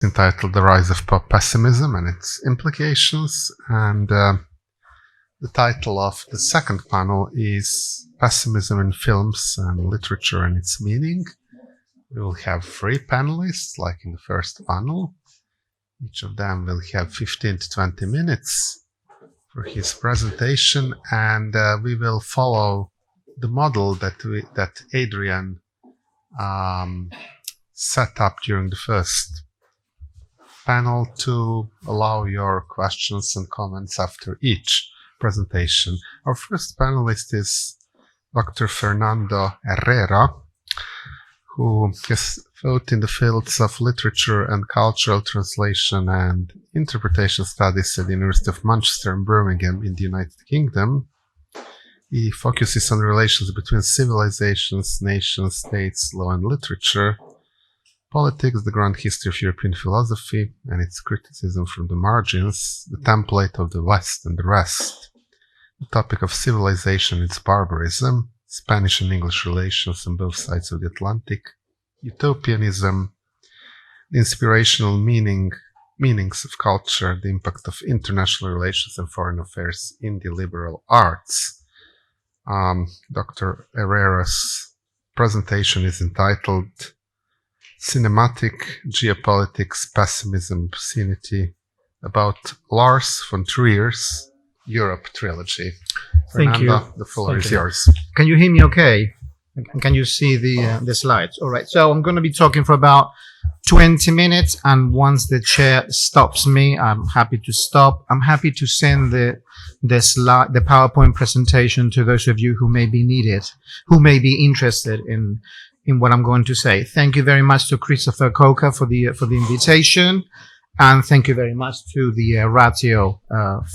entitled The Rise of Pessimism and Its Implications, and the title of the second panel is Pessimism in Films and Literature and Its Meaning. We will have 3 panelists, like in the first panel. Each of them will have 15 to 20 minutes for his presentation, and we will follow the model that Adrian set up during the first panel to allow your questions and comments after each presentation. Our first panelist is Dr. Fernando Herrero, who has taught in the fields of literature and cultural translation and interpretation studies at the University of Manchester and Birmingham in the United Kingdom. He focuses on relations between civilizations, nations, states, law and literature, politics, the grand history of European philosophy and its criticism from the margins, the template of the West and the rest, the topic of civilization, its barbarism, Spanish and English relations on both sides of the Atlantic, utopianism, the inspirational meanings of culture, the impact of international relations and foreign affairs in the liberal arts. Dr. Herrera's presentation is entitled Cinematic Geopolitics, Pessimism, Vicinity, about Lars von Trier's Europe trilogy. Thank Fernando, you. the floor is you. yours. Can you hear me okay? Can you see the slides? All right. So I'm going to be talking for about 20 minutes, and once the chair stops me, I'm happy to stop. I'm happy to send the PowerPoint presentation to those of you who may be interested in what I'm going to say. Thank you very much to Christopher Coker for the invitation, and thank you very much to the Ratio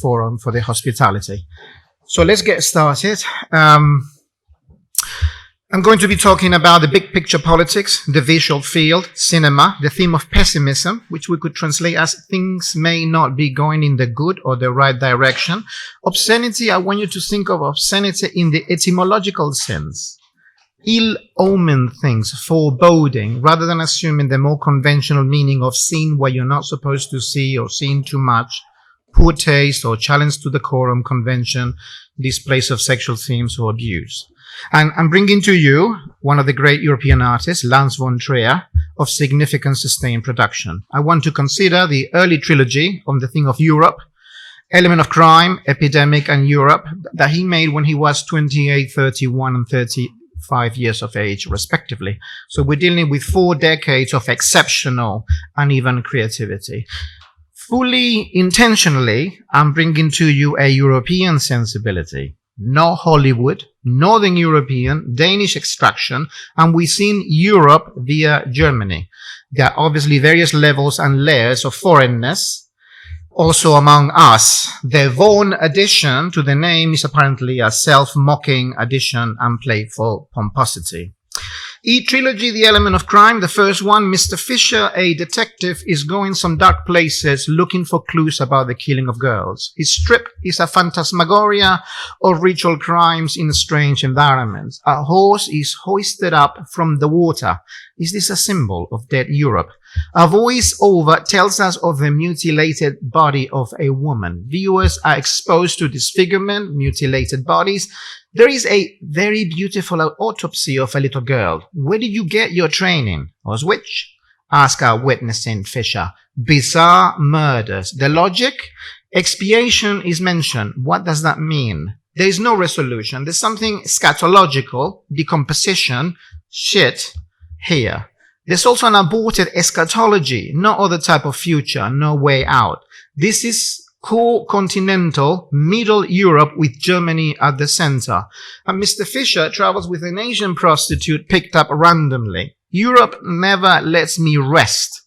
Forum for the hospitality. So let's get started. I'm going to be talking about the big picture politics, the visual field, cinema, the theme of pessimism, which we could translate as things may not be going in the good or the right direction. Obscenity, I want you to think of obscenity in the etymological sense. Ill-omened things, foreboding, rather than assuming the more conventional meaning of seeing what you're not supposed to see or seeing too much, poor taste or challenge to decorum, convention, displays of sexual themes or abuse. And I'm bringing to you one of the great European artists, Lars von Trier, of significant sustained production. I want to consider the early trilogy on the theme of Europe, Element of Crime, Epidemic and Europe, that he made when he was 28, 31 and 35 years of age, respectively. So we're dealing with 4 decades of exceptional and even creativity. Fully intentionally, I'm bringing to you a European sensibility. No Hollywood, Northern European, Danish extraction, and we've seen Europe via Germany. There are obviously various levels and layers of foreignness. Also among us, the Vaughan addition to the name is apparently a self-mocking addition and playful pomposity. E-trilogy, The Element of Crime, the first one, Mr. Fisher, a detective, is going some dark places looking for clues about the killing of girls. His strip is a phantasmagoria of ritual crimes in strange environments. A horse is hoisted up from the water. Is this a symbol of dead Europe? A voice-over tells us of the mutilated body of a woman. Viewers are exposed to disfigurement, mutilated bodies. There is a very beautiful autopsy of a little girl. Where did you get your training? Auschwitz? Ask our witnessing Fisher. Bizarre murders. The logic? Expiation is mentioned. What does that mean? There is no resolution. There's something scatological, decomposition, shit, here. There's also an aborted eschatology, no other type of future, no way out. This is core continental Middle Europe with Germany at the center. And Mr. Fisher travels with an Asian prostitute picked up randomly. Europe never lets me rest.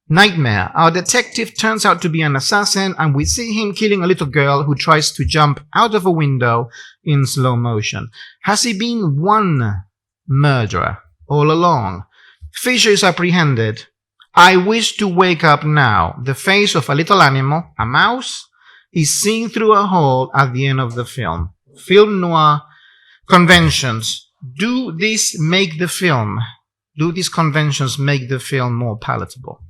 Nightmare. Our detective turns out to be an assassin, and we see him killing a little girl who tries to jump out of a window in slow motion. Has he been one murderer all along? Fisher is apprehended. I wish to wake up now. The face of a little animal, a mouse, is seen through a hole at the end of the film. Film noir conventions. Do these make the film? Do these conventions make the film more palatable?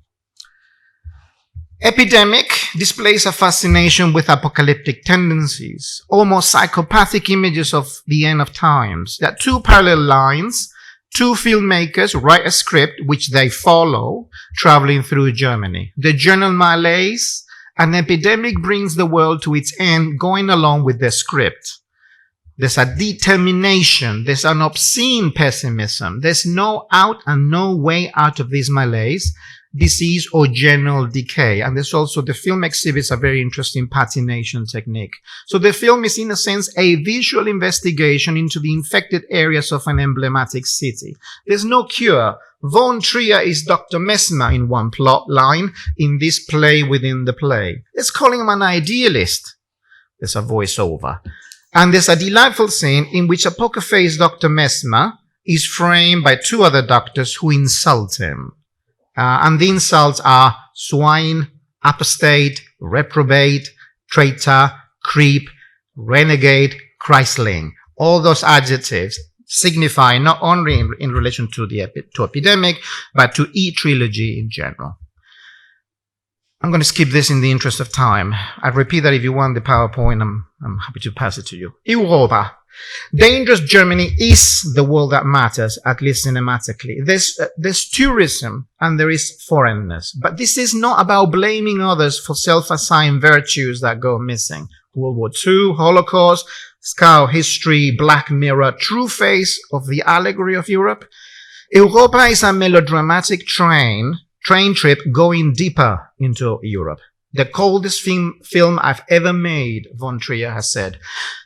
Epidemic displays a fascination with apocalyptic tendencies, almost psychopathic images of the end of times. There are two parallel lines. Two filmmakers write a script which they follow, traveling through Germany. The journal Malaise, an epidemic brings the world to its end, going along with the script. There's a determination, there's an obscene pessimism. There's no out and no way out of this malaise, disease or general decay. And there's also, the film exhibits a very interesting patination technique. So the film is in a sense a visual investigation into the infected areas of an emblematic city. There's no cure. Von Trier is Dr. Mesmer in one plot line in this play within the play. Let's call him an idealist. There's a voiceover. And there's a delightful scene in which a poker-faced Dr. Mesmer is framed by two other doctors who insult him. And the insults are swine, apostate, reprobate, traitor, creep, renegade, Christling. All those adjectives signify not only in relation to the epidemic, but to E-trilogy in general. I'm going to skip this in the interest of time. I repeat that if you want the PowerPoint, I'm happy to pass it to you. Europa. Dangerous Germany is the world that matters, at least cinematically. There's tourism and there is foreignness. But this is not about blaming others for self-assigned virtues that go missing. World War II, Holocaust, Scout history, Black Mirror, true face of the allegory of Europe. Europa is a melodramatic train trip going deeper into Europe. The coldest film I've ever made, Von Trier has said.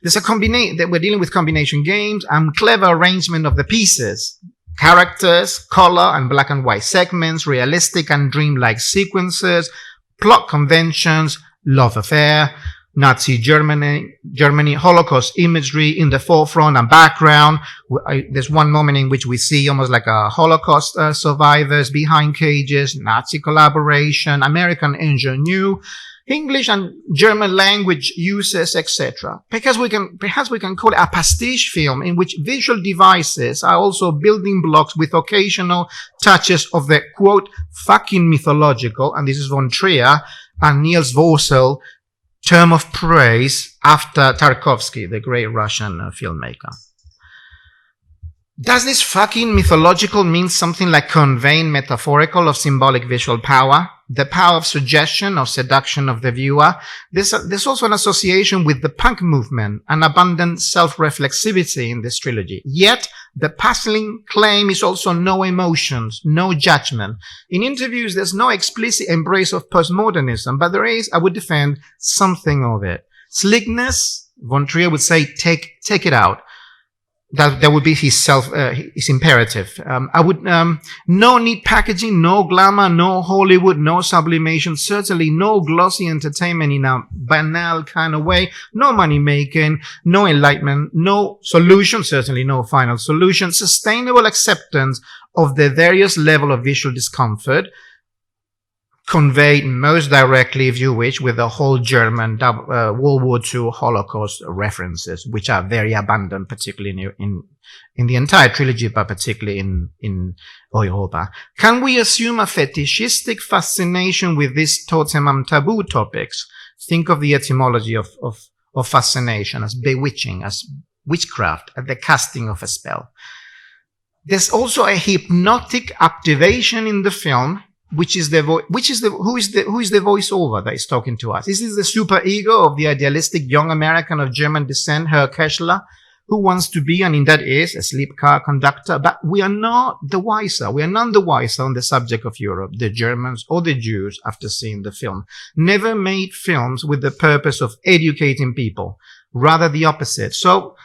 There's a we're dealing with combination games and clever arrangement of the pieces. Characters, color and black and white segments, realistic and dreamlike sequences, plot conventions, love affair, Nazi Germany, Holocaust imagery in the forefront and background. There's one moment in which we see almost like a Holocaust survivors behind cages, Nazi collaboration, American ingenue, English and German language uses, etc. Perhaps we can call it a pastiche film in which visual devices are also building blocks with occasional touches of the quote fucking mythological, and this is Von Trier and Niels Vorsel, term of praise after Tarkovsky, the great Russian filmmaker. Does this fucking mythological mean something like conveying metaphorical or symbolic visual power? The power of suggestion or seduction of the viewer? There's also an association with the punk movement, an abundant self-reflexivity in this trilogy. Yet, the puzzling claim is also no emotions, no judgment. In interviews, there's no explicit embrace of postmodernism, but there is, I would defend, something of it. Slickness, Von Trier would say, take it out. That would be his imperative. No neat packaging, no glamour, no Hollywood, no sublimation, certainly no glossy entertainment in a banal kind of way, no money making, no enlightenment, no solution, certainly no final solution, sustainable acceptance of the various level of visual discomfort, conveyed most directly, if you wish, with the whole German World War II Holocaust references, which are very abundant, particularly in the entire trilogy, but particularly in Europa. Can we assume a fetishistic fascination with these totem and taboo topics? Think of the etymology of fascination as bewitching, as witchcraft, as the casting of a spell. There's also a hypnotic activation in the film, who is the voiceover that is talking to us? This is the super ego of the idealistic young American of German descent, Herr Kessler, who wants to be, and in that is, a sleep car conductor. But we are not the wiser. We are none the wiser on the subject of Europe, the Germans or the Jews, after seeing the film. Never made films with the purpose of educating people. Rather the opposite. So,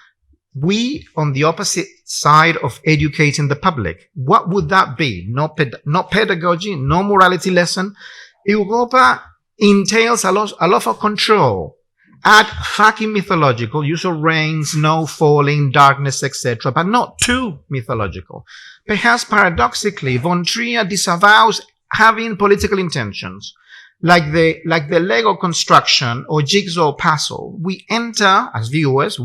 we on the opposite side of educating the public. What would that be? Not pedagogy, no morality lesson. Europa entails a lot of control. Add fucking mythological, use of rain, snow falling, darkness, etc., but not too mythological. Perhaps paradoxically, Von Trier disavows having political intentions. Like the Lego construction or jigsaw puzzle, we enter as viewers,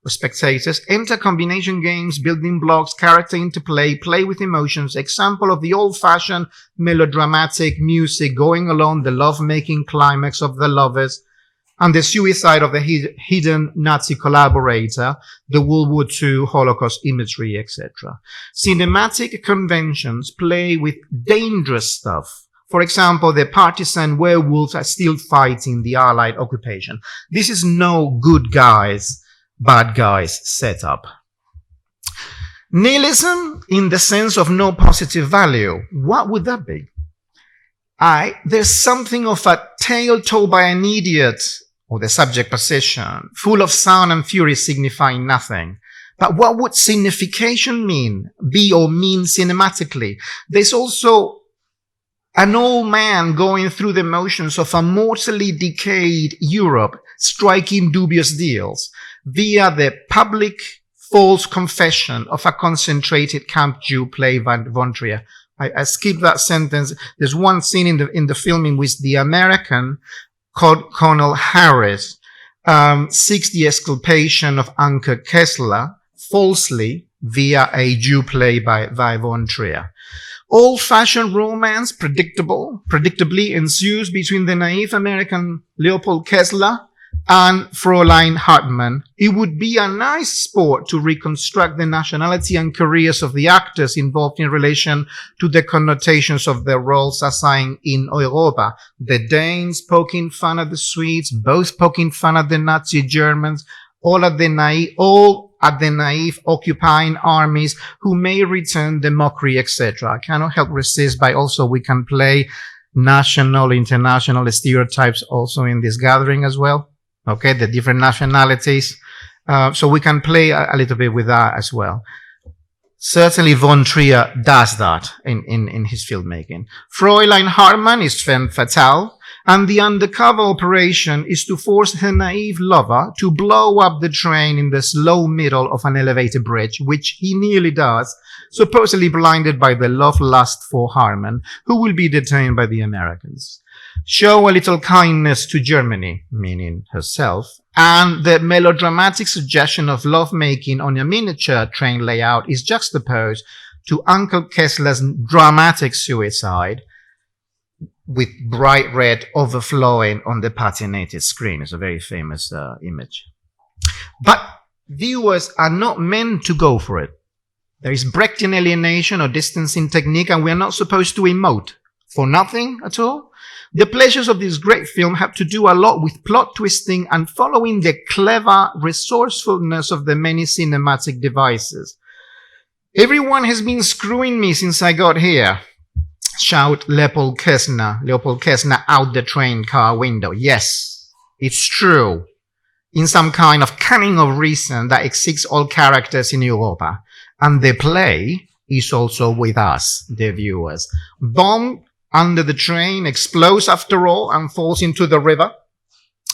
or spectators, enter combination games, building blocks, character interplay, play with emotions, example of the old-fashioned melodramatic music going along the love-making climax of the lovers, and the suicide of the hidden Nazi collaborator, the World War II Holocaust imagery, etc. Cinematic conventions play with dangerous stuff. For example, the partisan werewolves are still fighting the Allied occupation. This is no good guys, bad guys setup. Nihilism in the sense of no positive value. What would that be? There's something of a tale told by an idiot, or the subject position, full of sound and fury signifying nothing. But what would signification be or mean cinematically? There's also an old man going through the motions of a mortally decayed Europe, striking dubious deals via the public false confession of a concentrated camp Jew play von Trier. I skipped that sentence. There's one scene in the film in which the American Colonel Harris seeks the exculpation of Anke Kessler falsely via a Jew play by von Trier. Old-fashioned romance, predictably ensues between the naive American Leopold Kessler and Fräulein Hartmann. It would be a nice sport to reconstruct the nationality and careers of the actors involved in relation to the connotations of their roles assigned in Europa. The Danes poking fun at the Swedes, both poking fun at the Nazi Germans, all at the naive occupying armies who may return the mockery, etc. I cannot help resist, but also we can play national, international stereotypes also in this gathering as well. Okay, the different nationalities. So we can play a little bit with that as well. Certainly von Trier does that in his filmmaking. Fräulein Hartmann is femme fatale, and the undercover operation is to force her naive lover to blow up the train in the slow middle of an elevator bridge, which he nearly does, supposedly blinded by the love-lust for Hartmann, who will be detained by the Americans. Show a little kindness to Germany, meaning herself, and the melodramatic suggestion of lovemaking on a miniature train layout is juxtaposed to Uncle Kessler's dramatic suicide with bright red overflowing on the patinated screen. It's a very famous image. But viewers are not meant to go for it. There is Brechtian alienation or distancing technique, and we are not supposed to emote for nothing at all. The pleasures of this great film have to do a lot with plot twisting and following the clever resourcefulness of the many cinematic devices. Everyone has been screwing me since I got here, shout Leopold Kessler out the train car window. Yes, it's true. In some kind of cunning of reason that exceeds all characters in Europa. And the play is also with us, the viewers. Bomb under the train explodes after all and falls into the river.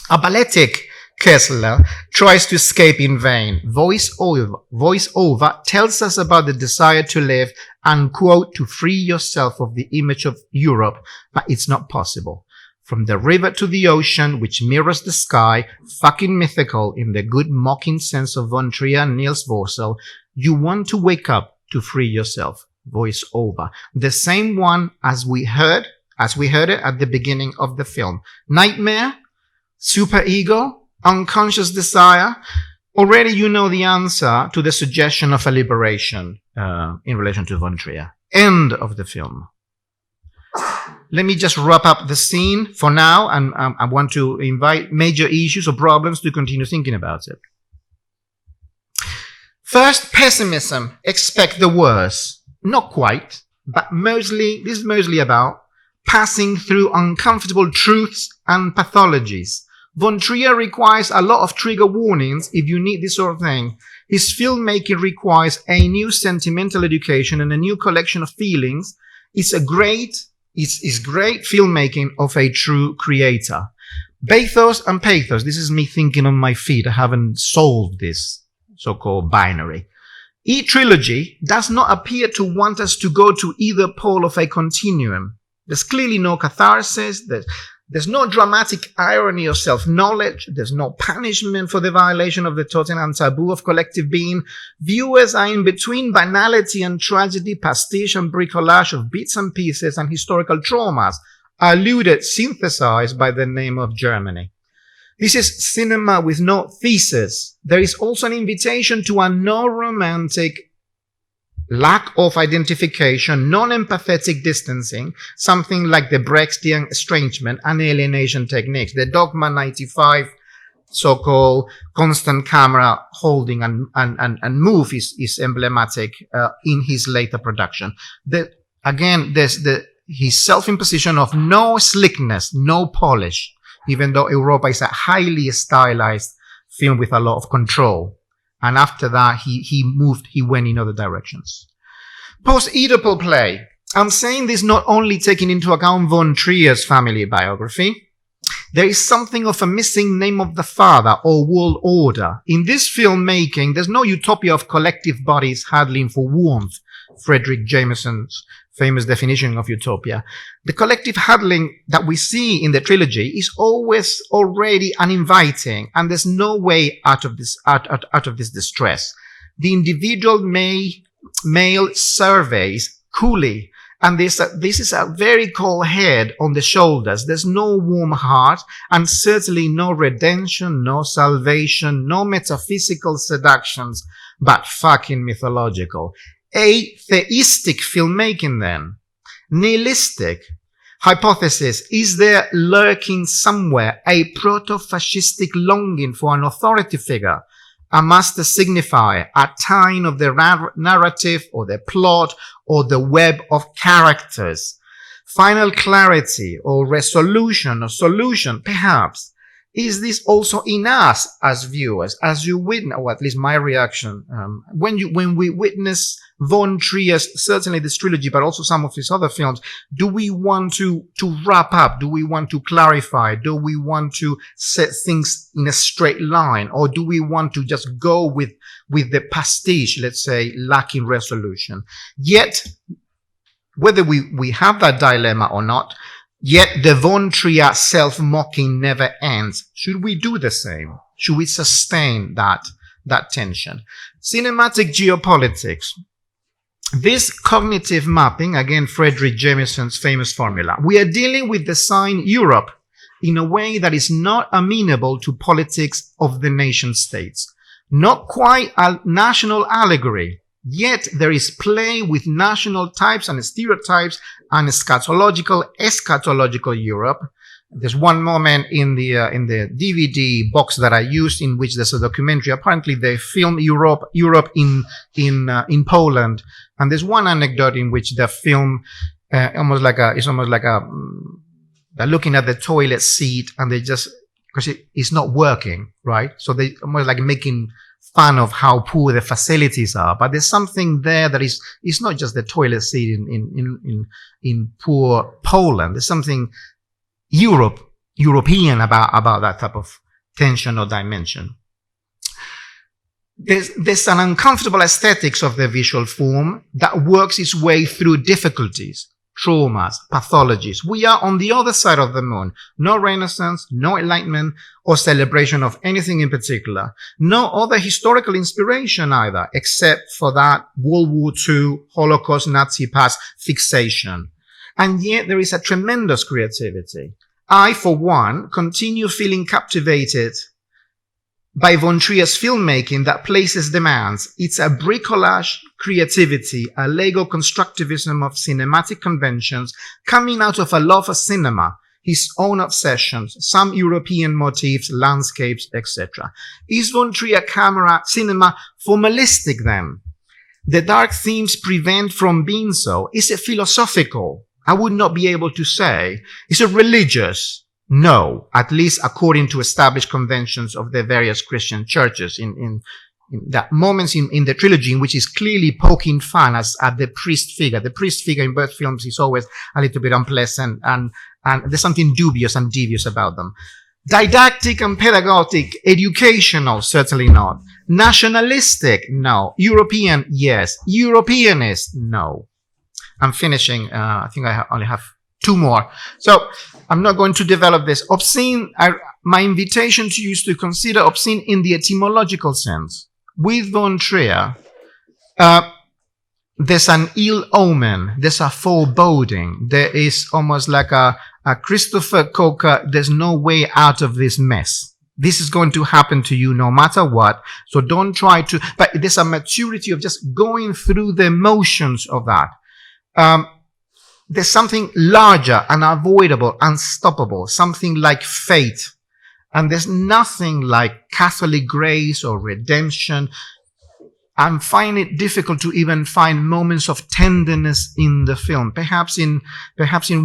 A balletic Kessler tries to escape in vain. Voice over tells us about the desire to live and, quote, to free yourself of the image of Europe, but it's not possible. From the river to the ocean, which mirrors the sky, fucking mythical in the good mocking sense of von Trier and Niels Borsell, you want to wake up to free yourself. Voice over. The same one as we heard it at the beginning of the film. Nightmare, superego, unconscious desire. Already you know the answer to the suggestion of a liberation in relation to von Trier. End of the film. Let me just wrap up the scene for now, and I want to invite major issues or problems to continue thinking about it. First, pessimism. Expect the worst. Not quite, but this is mostly about passing through uncomfortable truths and pathologies. Von Trier requires a lot of trigger warnings if you need this sort of thing. His filmmaking requires a new sentimental education and a new collection of feelings. It's great filmmaking of a true creator. Bathos and pathos. This is me thinking on my feet. I haven't solved this so-called binary. E-trilogy does not appear to want us to go to either pole of a continuum. There's clearly no catharsis. There's no dramatic irony or self-knowledge. There's no punishment for the violation of the Tottenham taboo of collective being. Viewers are in between banality and tragedy, pastiche and bricolage of bits and pieces and historical traumas, alluded, synthesized by the name of Germany. This is cinema with no thesis. There is also an invitation to a no-romantic lack of identification, non-empathetic distancing, something like the Brechtian estrangement and alienation techniques. The Dogma 95 so-called constant camera holding and move is emblematic in his later production. Again, there's his self-imposition of no slickness, no polish, even though Europa is a highly stylized film with a lot of control. And after that, he went in other directions. Post-Oedipal play. I'm saying this not only taking into account von Trier's family biography. There is something of a missing name of the father or world order. In this filmmaking, there's no utopia of collective bodies huddling for warmth, Frederick Jameson's famous definition of utopia. The collective huddling that we see in the trilogy is always already uninviting, and there's no way out of this distress. The individual male surveys coolly, and this is a very cold head on the shoulders. There's no warm heart, and certainly no redemption, no salvation, no metaphysical seductions, but fucking mythological. Atheistic filmmaking then. Nihilistic. Hypothesis, is there lurking somewhere a proto-fascistic longing for an authority figure, a master signifier, a tying of the narrative or the plot or the web of characters? Final clarity or resolution or solution, perhaps. Is this also in us as viewers, as you witness, or at least my reaction, when we witness von Trier's, certainly this trilogy, but also some of his other films, do we want to wrap up? Do we want to clarify? Do we want to set things in a straight line? Or do we want to just go with the pastiche, let's say, lacking resolution? Yet, whether we have that dilemma or not, yet the von Trier self-mocking never ends. Should we do the same? Should we sustain that tension? Cinematic geopolitics. This cognitive mapping, again, Frederick Jameson's famous formula. We are dealing with the sign Europe in a way that is not amenable to politics of the nation states. Not quite a national allegory. Yet there is play with national types and stereotypes and eschatological Europe. There's one moment in the DVD box that I used in which there's a documentary. Apparently they filmed Europe in Poland, and there's one anecdote in which they film they're looking at the toilet seat and they just, because it's not working, right? So they almost like making fun of how poor the facilities are, but there's something there that it's not just the toilet seat in poor Poland. There's something European about that type of tension or dimension. There's an uncomfortable aesthetics of the visual form that works its way through difficulties, traumas, pathologies. We are on the other side of the moon. No Renaissance, no Enlightenment, or celebration of anything in particular. No other historical inspiration either, except for that World War II, Holocaust, Nazi past fixation. And yet there is a tremendous creativity. I, for one, continue feeling captivated by von Trier's filmmaking that places demands. It's a bricolage creativity, a Lego constructivism of cinematic conventions coming out of a love of cinema, his own obsessions, some European motifs, landscapes, etc. Is von Trier cinema formalistic then? The dark themes prevent from being so. Is it philosophical? I would not be able to say. Is it religious? No, at least according to established conventions of the various Christian churches in that moments in the trilogy in which is clearly poking fun at the priest figure. The priest figure in both films is always a little bit unpleasant and there's something dubious and devious about them. Didactic and pedagogic, educational, certainly not. Nationalistic, no. European, yes. Europeanist, no. I'm finishing. I think I only have 2 more. So I'm not going to develop this. Obscene, my invitation to you is to consider obscene in the etymological sense. With von Trier, there's an ill omen, there's a foreboding, there is almost like a Christopher Coker, there's no way out of this mess. This is going to happen to you no matter what. So don't try to, but there's a maturity of just going through the motions of that. There's something larger, unavoidable, unstoppable, something like fate. And there's nothing like Catholic grace or redemption. I find it difficult to even find moments of tenderness in the film. Perhaps in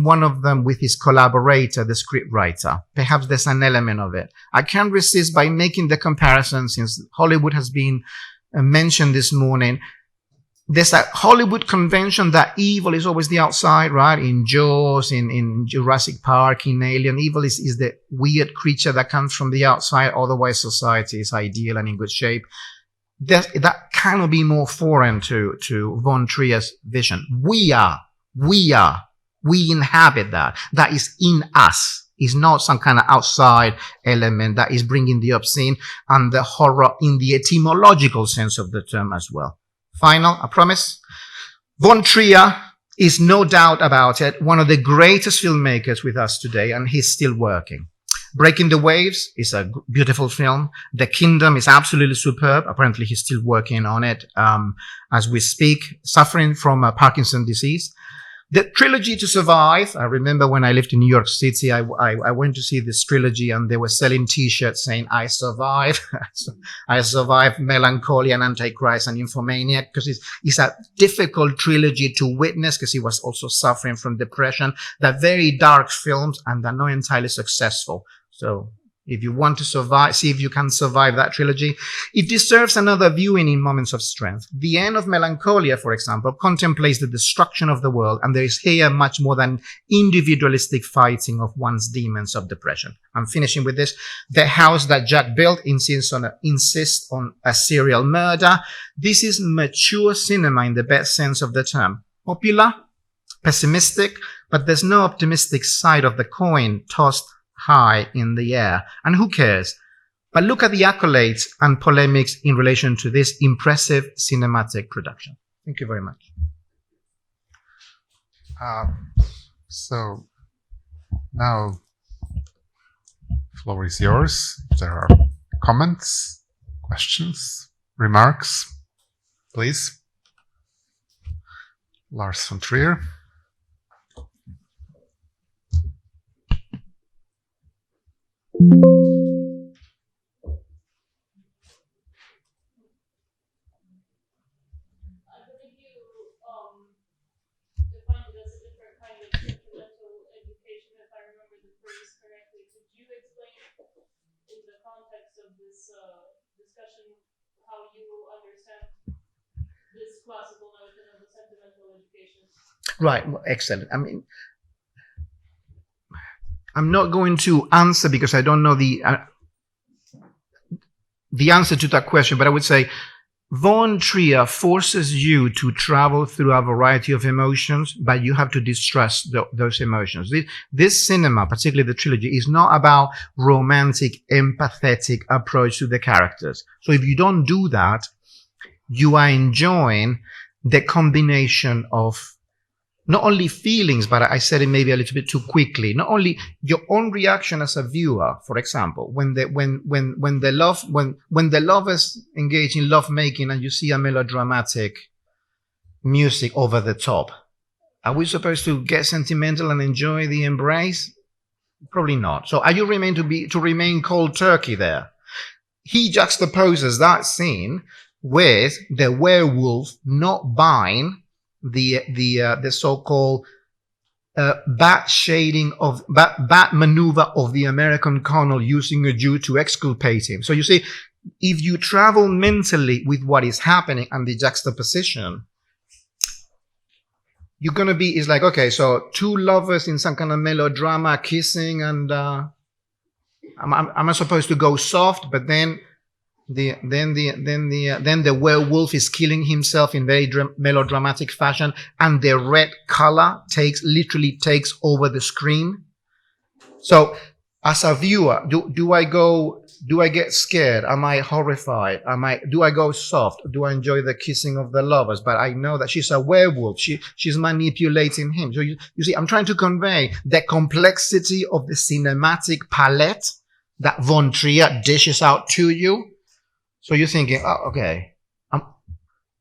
one of them with his collaborator, the scriptwriter. Perhaps there's an element of it. I can't resist by making the comparison, since Hollywood has been mentioned this morning. There's a Hollywood convention that evil is always the outside, right? In Jaws, in Jurassic Park, in Alien, evil is the weird creature that comes from the outside. Otherwise, society is ideal and in good shape. That cannot be more foreign to von Trier's vision. We inhabit that. That is in us. It's not some kind of outside element that is bringing the obscene and the horror in the etymological sense of the term as well. Final, I promise. Von Trier is, no doubt about it, one of the greatest filmmakers with us today, and he's still working. Breaking the Waves is a beautiful film. The Kingdom is absolutely superb. Apparently, he's still working on it as we speak, suffering from Parkinson's disease. The trilogy to survive. I remember when I lived in New York City, I went to see this trilogy and they were selling T-shirts saying, I survived. I survived Melancholia and Antichrist and Infomaniac, because it's a difficult trilogy to witness, because he was also suffering from depression. They're very dark films and they're not entirely successful. So if you want to survive, see if you can survive that trilogy. It deserves another viewing in moments of strength. The end of Melancholia, for example, contemplates the destruction of the world, and there is here much more than individualistic fighting of one's demons of depression. I'm finishing with this. The House That Jack Built insists on a serial murder. This is mature cinema in the best sense of the term. Popular, pessimistic, but there's no optimistic side of the coin tossed high in the air. And who cares? But look at the accolades and polemics in relation to this impressive cinematic production. Thank you very much. So now the floor is yours. If there are comments, questions, remarks, please. Lars von Trier. Discussion how you understand this classical notion of the sentimental education. Right, well, excellent. I mean, I'm not going to answer because I don't know the answer to that question, but I would say von Trier forces you to travel through a variety of emotions, but you have to distrust those emotions. This cinema, particularly the trilogy, is not about romantic, empathetic approach to the characters. So if you don't do that, you are enjoying the combination of not only feelings, but I said it maybe a little bit too quickly. Not only your own reaction as a viewer, for example, when the lovers engage in love making and you see a melodramatic music over the top, are we supposed to get sentimental and enjoy the embrace? Probably not. So are you to remain cold turkey there? He juxtaposes that scene with the werewolf not buying the so-called bad maneuver of the American colonel using a Jew to exculpate him. So you see, if you travel mentally with what is happening and the juxtaposition, you're going to be, it's like, okay, so two lovers in some kind of melodrama kissing, and am I supposed to go soft? But then Then the werewolf is killing himself in very melodramatic fashion, and the red color literally takes over the screen. So, as a viewer, do I get scared? Am I horrified? Do I go soft? Do I enjoy the kissing of the lovers? But I know that she's a werewolf. She's manipulating him. So you see, I'm trying to convey the complexity of the cinematic palette that Von Trier dishes out to you. So you're thinking, oh, okay,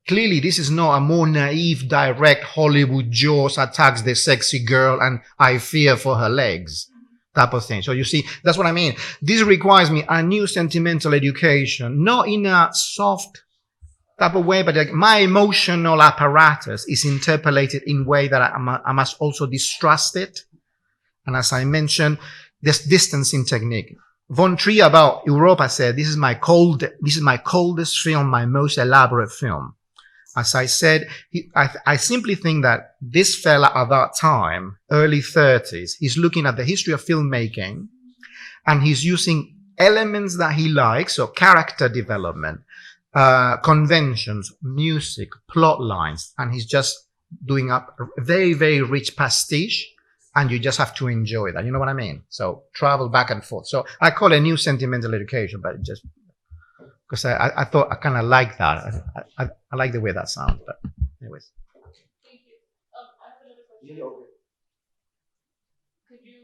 clearly this is not a more naive, direct Hollywood Jaws attacks the sexy girl and I fear for her legs type of thing. So you see, that's what I mean. This requires me a new sentimental education, not in a soft type of way, but like my emotional apparatus is interpolated in a way that I must also distrust it. And as I mentioned, this distancing technique. Von Trier about Europa said, this is my coldest film, my most elaborate film. As I said, I simply think that this fella at that time, early 30s, he's looking at the history of filmmaking and he's using elements that he likes, so character development, conventions, music, plot lines, and he's just doing up a very, very rich pastiche. And you just have to enjoy that. You know what I mean? So travel back and forth. So I call it a new sentimental education, but just because I thought I kind of like that. I like the way that sounds. But anyways. Thank you. I have another question. Yeah, okay. Could you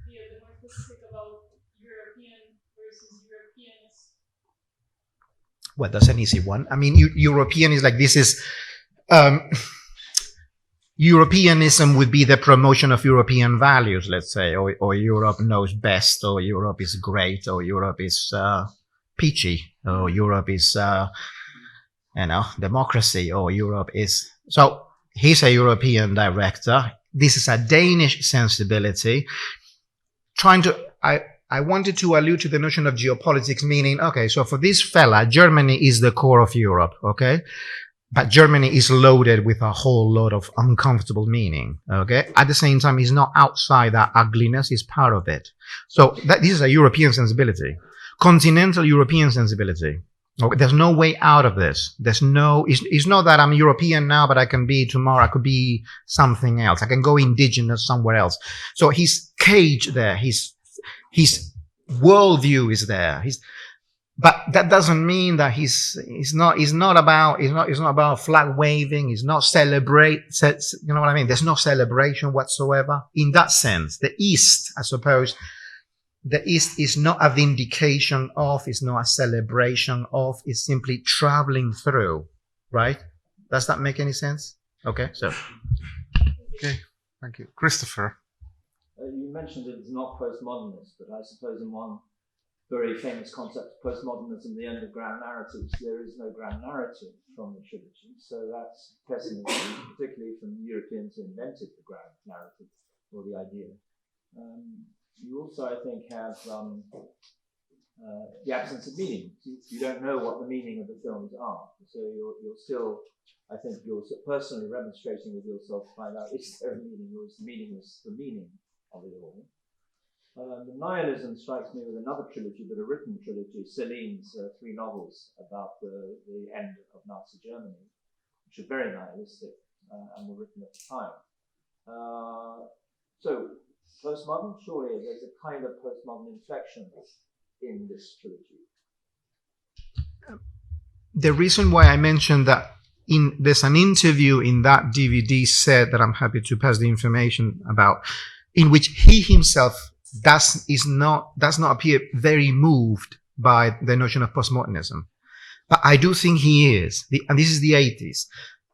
be a bit more specific about European versus Europeanist? Well, that's an easy one. I mean, European is like, this is, Europeanism would be the promotion of European values, let's say, or Europe knows best, or Europe is great, or Europe is peachy, or Europe is, democracy, or Europe is... So he's a European director. This is a Danish sensibility. I wanted to allude to the notion of geopolitics, meaning, okay, so for this fella, Germany is the core of Europe, okay? But Germany is loaded with a whole lot of uncomfortable meaning, okay? At the same time, it's not outside that ugliness, it's part of it. So this is a European sensibility. Continental European sensibility. Okay, there's no way out of this. It's not that I'm European now, but I can be tomorrow, I could be something else. I can go indigenous somewhere else. So his cage there, his worldview is there. But that doesn't mean that he's not about flag waving. He's not celebrate. You know what I mean? There's no celebration whatsoever in that sense. The East, I suppose, the East is not a vindication of, it's not a celebration of, it's simply traveling through, right? Does that make any sense? Okay, so. Okay, thank you. Christopher. You mentioned it is not postmodernist, but I suppose in one very famous concept of postmodernism, the end of grand narratives, there is no grand narrative from the trilogy. So that's pessimism, particularly from the Europeans who invented the grand narrative or the idea. You also, I think, have the absence of meaning. You don't know what the meaning of the films are. So you're still, I think, you're personally remonstrating with yourself to find out, is there a meaning, or is the meaningless the meaning of it all? The nihilism strikes me with another trilogy, but a written trilogy, Celine's 3 novels about the end of Nazi Germany, which are very nihilistic and were written at the time. So, postmodern, surely there's a kind of postmodern inflection in this trilogy. The reason why I mentioned that there's an interview in that DVD set that I'm happy to pass the information about, in which he himself does not appear very moved by the notion of postmodernism. But I do think he is. And this is the 80s.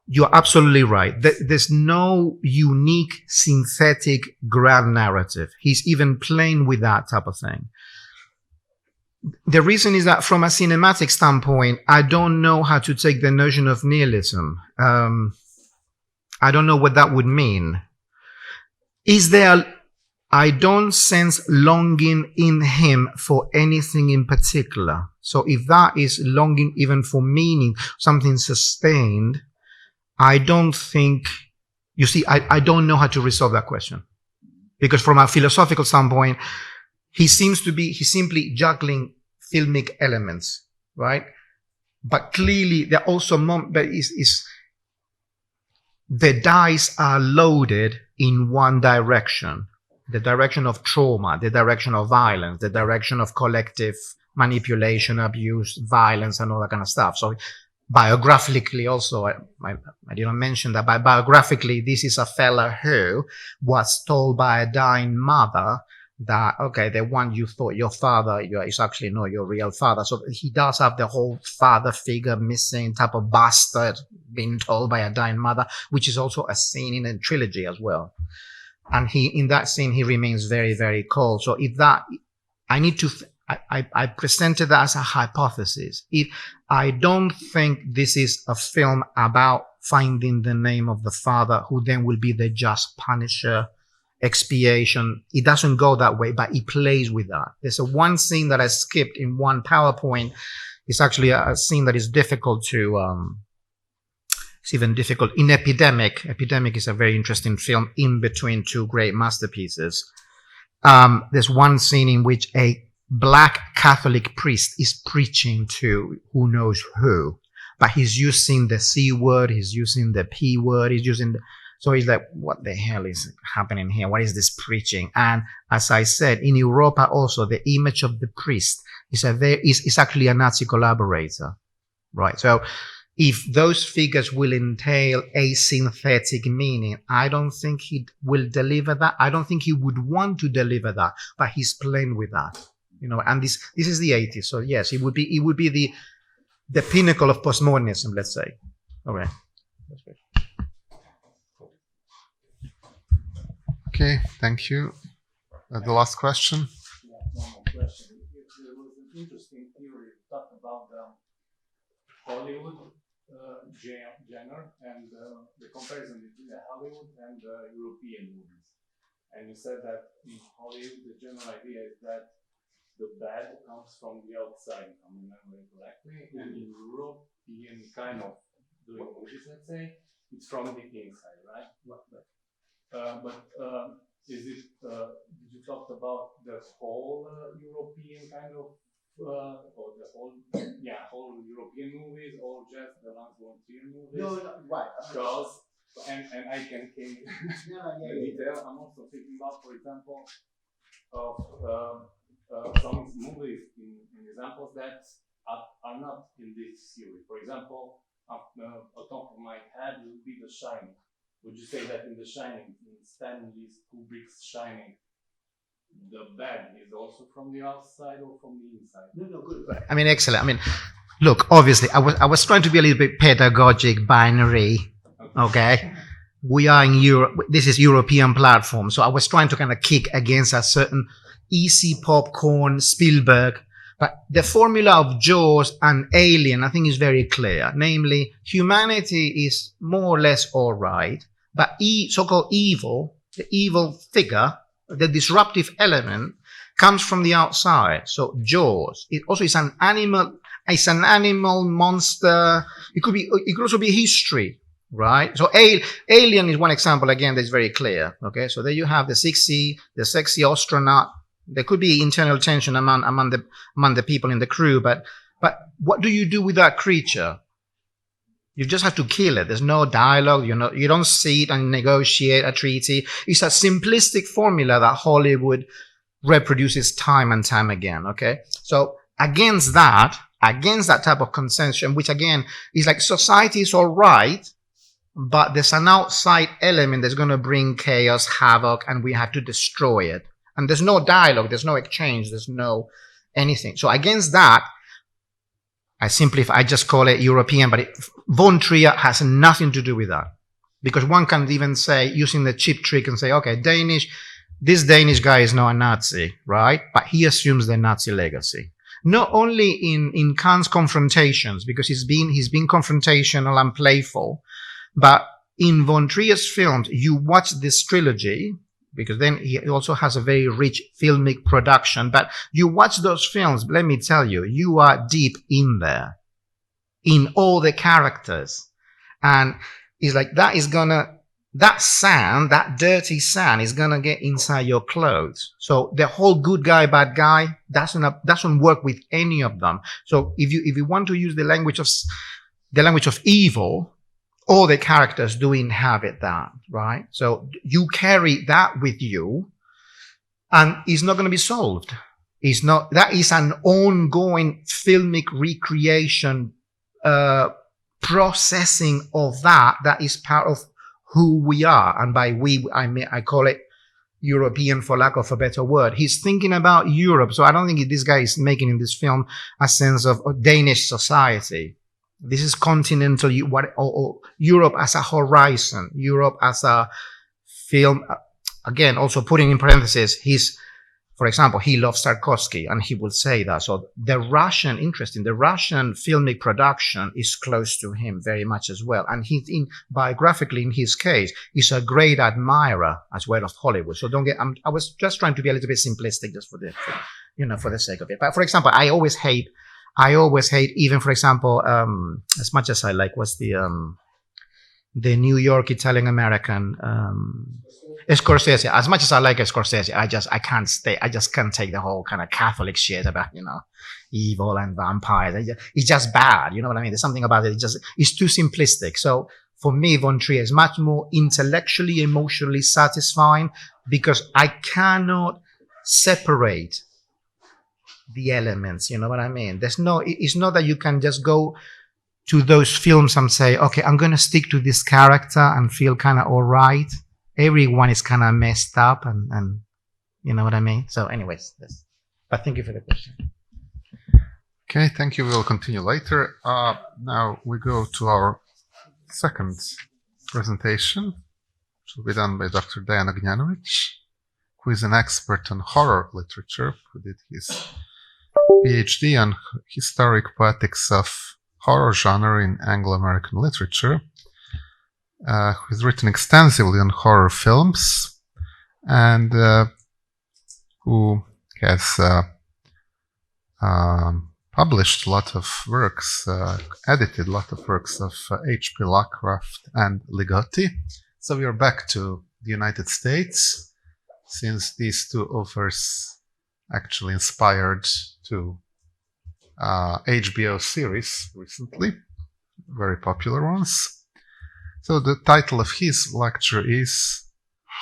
You're absolutely right. There's no unique synthetic grand narrative. He's even playing with that type of thing. The reason is that from a cinematic standpoint, I don't know how to take the notion of nihilism. I don't know what that would mean. I don't sense longing in him for anything in particular. So if that is longing even for meaning, something sustained, I don't think, you see, I don't know how to resolve that question. Because from a philosophical standpoint, he's simply juggling filmic elements. right? But clearly, there are also the dice are loaded in one direction. The direction of trauma, the direction of violence, the direction of collective manipulation, abuse, violence, and all that kind of stuff. So biographically also, I didn't mention that, but biographically, this is a fella who was told by a dying mother that, okay, the one you thought your father is actually not your real father. So he does have the whole father figure missing type of bastard being told by a dying mother, which is also a scene in a trilogy as well. And in that scene, he remains very, very cold. So I presented that as a hypothesis. I don't think this is a film about finding the name of the father, who then will be the just punisher, expiation. It doesn't go that way, but it plays with that. There's one scene that I skipped in one PowerPoint. It's actually a scene that is difficult to, it's even difficult in Epidemic. Epidemic is a very interesting film in between two great masterpieces. There's one scene in which a black Catholic priest is preaching to who knows who, but he's using the C word, he's using the P word, so he's like, what the hell is happening here? What is this preaching? And as I said, in Europa also, the image of the priest is actually a Nazi collaborator, right? So if those figures will entail a synthetic meaning, I don't think he will deliver that. I don't think he would want to deliver that, but he's playing with that. And this is the 80s. So yes, it would be the pinnacle of postmodernism, let's say. All right. That's great. Okay, thank you. The last question. Yeah, one more question. There was an interesting theory talked about Hollywood genre and the comparison between the Hollywood and the European movies. And you said that in Hollywood, the general idea is that the bad comes from the outside, if I'm remembering correctly, and in European kind of doing movies, let's say, it's from the inside, right? Is it? Did you talk about the whole European kind of, or the whole European movies, or just the Lance von Trier movies? No, right. Because, and I can detail. I'm also thinking about, for example, of some movies in examples that are not in this series. For example, on top of my head would be The Shining. Would you say that in The Shining, in Stanley Kubrick's Shining, the bad is also from the outside or from the inside? No, good. I mean, excellent. Look, obviously, I was trying to be a little bit pedagogic, binary. Okay, we are in Europe. This is European platform, so I was trying to kind of kick against a certain easy popcorn Spielberg. But the formula of Jaws and Alien, I think, is very clear. Namely, humanity is more or less all right, but so-called evil, the evil figure, the disruptive element, comes from the outside. So Jaws, it also is an animal. It's an animal monster. It could also be history, right? So Alien is one example. Again, that's very clear. Okay, so there you have the sexy astronaut. There could be internal tension among the people in the crew, but what do you do with that creature? You just have to kill it. There's no dialogue. You don't see it and negotiate a treaty. It's a simplistic formula that Hollywood reproduces time and time again. Okay, so against that type of consensus, which again is like society is all right, but there's an outside element that's going to bring chaos, havoc, and we have to destroy it. And there's no dialogue, there's no exchange, there's no anything. So against that, I just call it European, but von Trier has nothing to do with that. Because one can even say, using the cheap trick and say, okay, this Danish guy is not a Nazi, right? But he assumes the Nazi legacy. Not only in Kant's confrontations, because he's been confrontational and playful, but in von Trier's films, you watch this trilogy, because then he also has a very rich filmic production. But you watch those films, let me tell you, you are deep in there, in all the characters. And it's like that is gonna that sand, that dirty sand, is gonna get inside your clothes. So the whole good guy, bad guy doesn't work with any of them. So if you want to use the language of evil, all the characters do inhabit that, right? So you carry that with you, and it's not going to be solved. It's not. That is an ongoing filmic recreation, processing of that. That is part of who we are, and by we, I call it European, for lack of a better word. He's thinking about Europe, so I don't think this guy is making in this film a sense of Danish society. This is continental, or Europe as a horizon, Europe as a film. Again, also putting in parentheses, for example, he loves Tarkovsky, and he will say that. So the Russian filmic production is close to him very much as well. And biographically, in his case, he's a great admirer as well of Hollywood. So I was just trying to be a little bit simplistic just for the sake of it. But for example, I always hate, even, for example, as much as I like, what's the New York Italian American, Scorsese. As much as I like Scorsese, I just can't take the whole kind of Catholic shit about, evil and vampires. It's just bad. You know what I mean? There's something about it. It's too simplistic. So for me, Von Trier is much more intellectually, emotionally satisfying, because I cannot separate the elements. You know what I mean? It's not that you can just go to those films and say, okay, I'm going to stick to this character and feel kind of all right. Everyone is kind of messed up, and you know what I mean? So anyways, but thank you for the question. Okay, thank you. We'll continue later. Now we go to our second presentation, which will be done by Dr. Dejan Ognjanović, who is an expert on horror literature, who did his PhD on historic poetics of horror genre in Anglo-American literature. Who's written extensively on horror films, and who has published a lot of works, edited a lot of works of H.P. Lovecraft and Ligotti. So we are back to the United States, since these two authors actually inspired two HBO series recently, very popular ones. So the title of his lecture is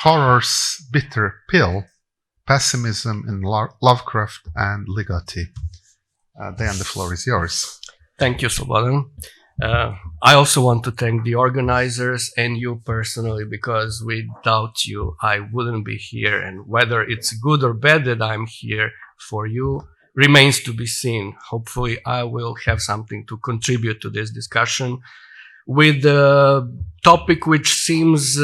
Horror's Bitter Pill, Pessimism in Lovecraft and Ligotti. Dejan, the floor is yours. Thank you, Slobodan. I also want to thank the organizers and you personally, because without you, I wouldn't be here. And whether it's good or bad that I'm here for you remains to be seen. Hopefully, I will have something to contribute to this discussion with the topic which seems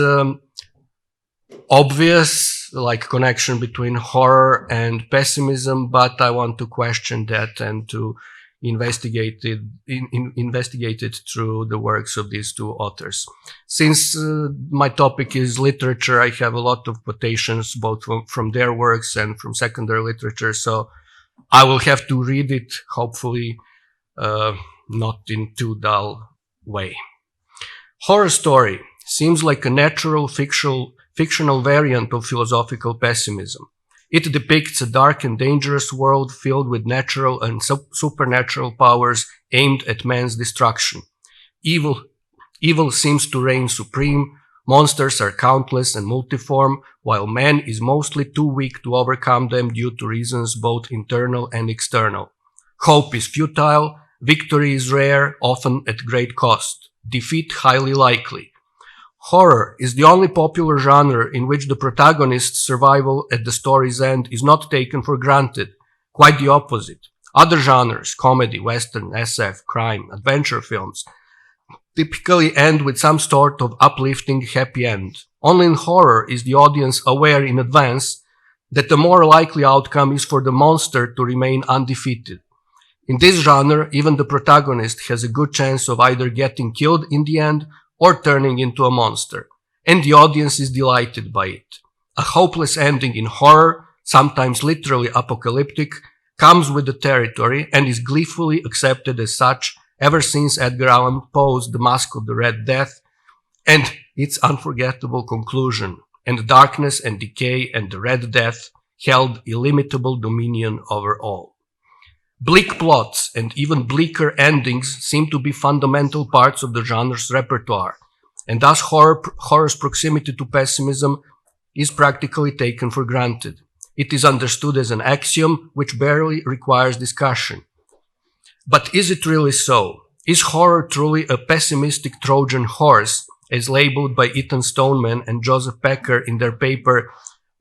obvious, like connection between horror and pessimism, but I want to question that and to investigate it through the works of these two authors. Since my topic is literature, I have a lot of quotations both from their works and from secondary literature, so I will have to read it, hopefully not in too dull way. Horror story seems like a natural fictional variant of philosophical pessimism. It depicts a dark and dangerous world filled with natural and supernatural powers aimed at man's destruction. Evil seems to reign supreme, monsters are countless and multiform, while man is mostly too weak to overcome them due to reasons both internal and external. Hope is futile, victory is rare, often at great cost. Defeat highly likely. Horror is the only popular genre in which the protagonist's survival at the story's end is not taken for granted. Quite the opposite. Other genres, comedy, western, SF, crime, adventure films, typically end with some sort of uplifting happy end. Only in horror is the audience aware in advance that the more likely outcome is for the monster to remain undefeated. In this genre, even the protagonist has a good chance of either getting killed in the end or turning into a monster, and the audience is delighted by it. A hopeless ending in horror, sometimes literally apocalyptic, comes with the territory and is gleefully accepted as such ever since Edgar Allan Poe's The Mask of the Red Death, and its unforgettable conclusion, and darkness and decay and the Red Death held illimitable dominion over all. Bleak plots and even bleaker endings seem to be fundamental parts of the genre's repertoire, and thus horror's proximity to pessimism is practically taken for granted. It is understood as an axiom which barely requires discussion. But is it really so? Is horror truly a pessimistic Trojan horse, as labeled by Ethan Stoneman and Joseph Pecker in their paper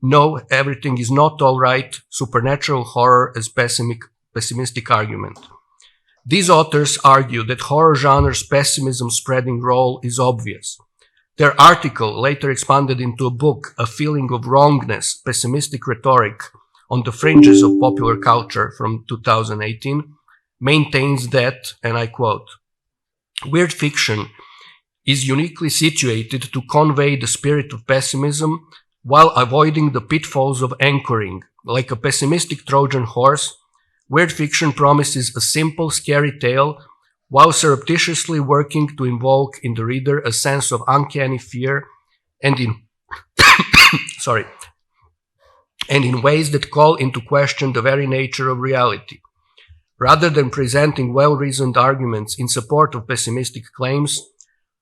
No, Everything is Not All Right, Supernatural Horror as Pessimistic Argument? These authors argue that horror genre's pessimism-spreading role is obvious. Their article, later expanded into a book, A Feeling of Wrongness, Pessimistic Rhetoric on the Fringes of Popular Culture from 2018, maintains that, and I quote, "Weird fiction is uniquely situated to convey the spirit of pessimism while avoiding the pitfalls of anchoring. Like a pessimistic Trojan horse, weird fiction promises a simple, scary tale while surreptitiously working to invoke in the reader a sense of uncanny fear and in ways that call into question the very nature of reality. Rather than presenting well-reasoned arguments in support of pessimistic claims,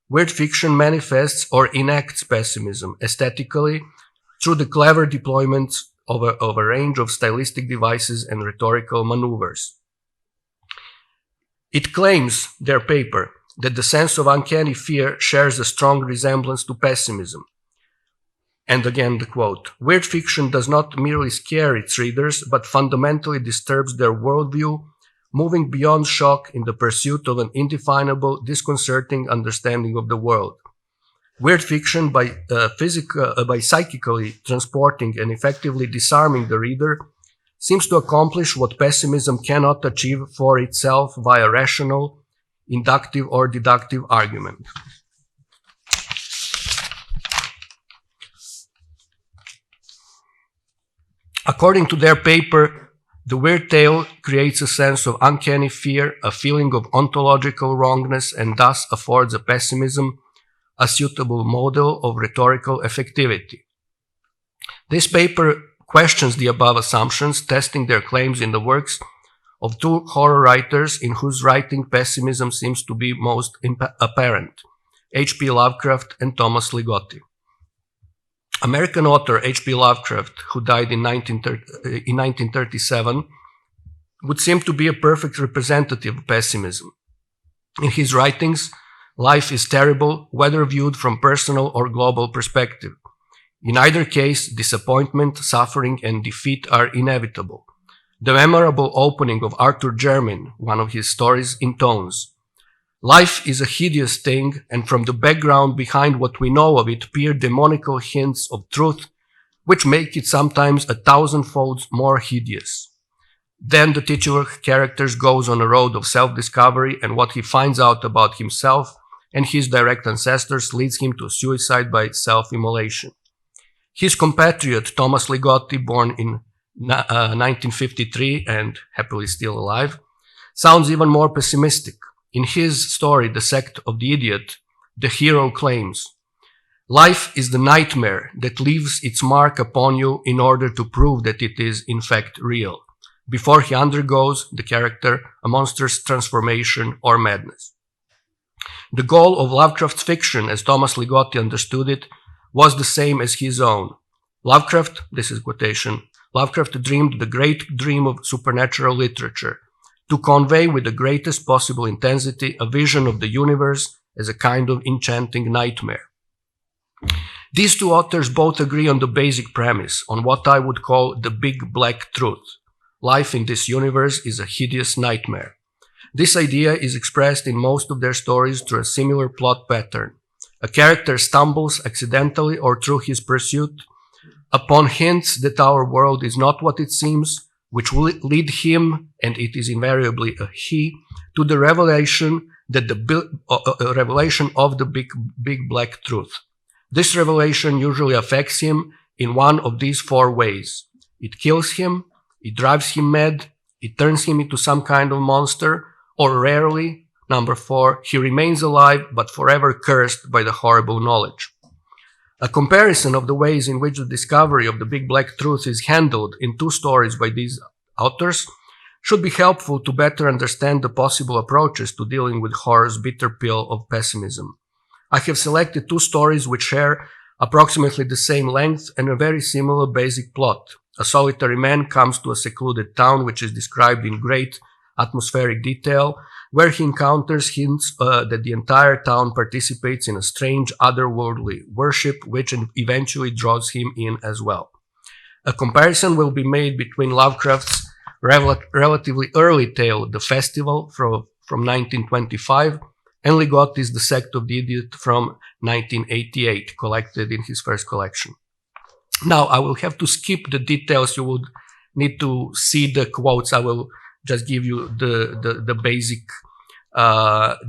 weird fiction manifests or enacts pessimism aesthetically through the clever deployment of a range of stylistic devices and rhetorical maneuvers." It claims, their paper, that the sense of uncanny fear shares a strong resemblance to pessimism. And again the quote, "Weird fiction does not merely scare its readers, but fundamentally disturbs their worldview, moving beyond shock in the pursuit of an indefinable, disconcerting understanding of the world. Weird fiction, by psychically transporting and effectively disarming the reader, seems to accomplish what pessimism cannot achieve for itself via rational, inductive, or deductive argument." According to their paper, the weird tale creates a sense of uncanny fear, a feeling of ontological wrongness, and thus affords a pessimism a suitable model of rhetorical effectivity. This paper questions the above assumptions, testing their claims in the works of two horror writers in whose writing pessimism seems to be most apparent, H.P. Lovecraft and Thomas Ligotti. American author H.P. Lovecraft, who died in 1937, would seem to be a perfect representative of pessimism. In his writings, life is terrible, whether viewed from personal or global perspective. In either case, disappointment, suffering, and defeat are inevitable. The memorable opening of Arthur Jermyn, one of his stories, intones, "Life is a hideous thing, and from the background behind what we know of it peer demoniacal hints of truth, which make it sometimes 1,000-fold more hideous." Then the titular character goes on a road of self-discovery, and what he finds out about himself and his direct ancestors leads him to suicide by self-immolation. His compatriot Thomas Ligotti, born in 1953 and happily still alive, sounds even more pessimistic. In his story, The Sect of the Idiot, the hero claims, "Life is the nightmare that leaves its mark upon you in order to prove that it is in fact real, before he undergoes, the character, a monstrous transformation or madness." The goal of Lovecraft's fiction, as Thomas Ligotti understood it, was the same as his own. Lovecraft, this is quotation, Lovecraft dreamed the great dream of supernatural literature, to convey with the greatest possible intensity a vision of the universe as a kind of enchanting nightmare. These two authors both agree on the basic premise, on what I would call the big black truth. Life in this universe is a hideous nightmare. This idea is expressed in most of their stories through a similar plot pattern. A character stumbles accidentally or through his pursuit upon hints that our world is not what it seems, which will lead him, and it is invariably a he, to the revelation that revelation of the big black truth. This revelation usually affects him in one of these four ways. It kills him, it drives him mad, it turns him into some kind of monster, or rarely, number 4, he remains alive but forever cursed by the horrible knowledge. A comparison of the ways in which the discovery of the big black truth is handled in two stories by these authors should be helpful to better understand the possible approaches to dealing with horror's bitter pill of pessimism. I have selected two stories which share approximately the same length and a very similar basic plot. A solitary man comes to a secluded town which is described in great atmospheric detail, where he encounters hints that the entire town participates in a strange otherworldly worship which eventually draws him in as well. A comparison will be made between Lovecraft's relatively early tale, The Festival, from 1925, and Ligotti's The Sect of the Idiot from 1988, collected in his first collection. Now, I will have to skip the details. You would need to see the quotes. I will just give you the basic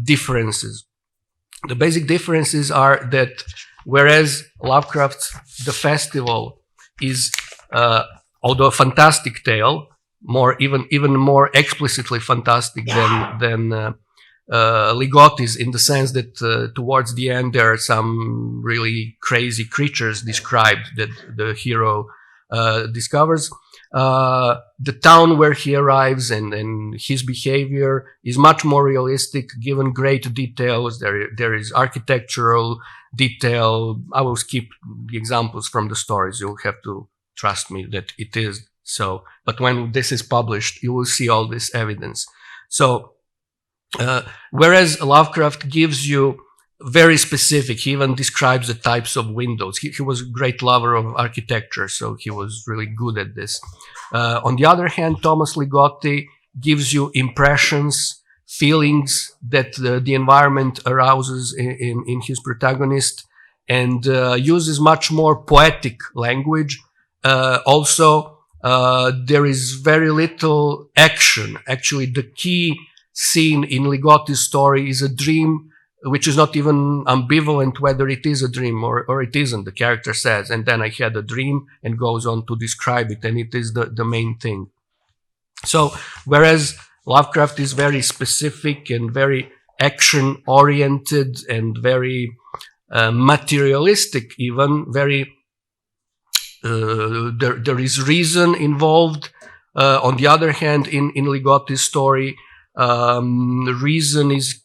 differences. The basic differences are that whereas Lovecraft's The Festival is, although a fantastic tale, even more explicitly fantastic than Ligotti's, in the sense that towards the end there are some really crazy creatures described that the hero discovers. The town where he arrives and his behavior is much more realistic, given great details. There is architectural detail. I will skip the examples from the stories. You'll have to trust me that it is so. But when this is published, you will see all this evidence. So, whereas Lovecraft gives you very specific, he even describes the types of windows. He was a great lover of architecture, so he was really good at this. On the other hand, Thomas Ligotti gives you impressions, feelings that the environment arouses in his protagonist, and uses much more poetic language. Also, there is very little action. Actually, the key scene in Ligotti's story is a dream, which is not even ambivalent whether it is a dream or it isn't. The character says, and then I had a dream, and goes on to describe it, and it is the main thing. So, whereas Lovecraft is very specific and very action-oriented and very materialistic, even very there is reason involved. On the other hand, in Ligotti's story, reason is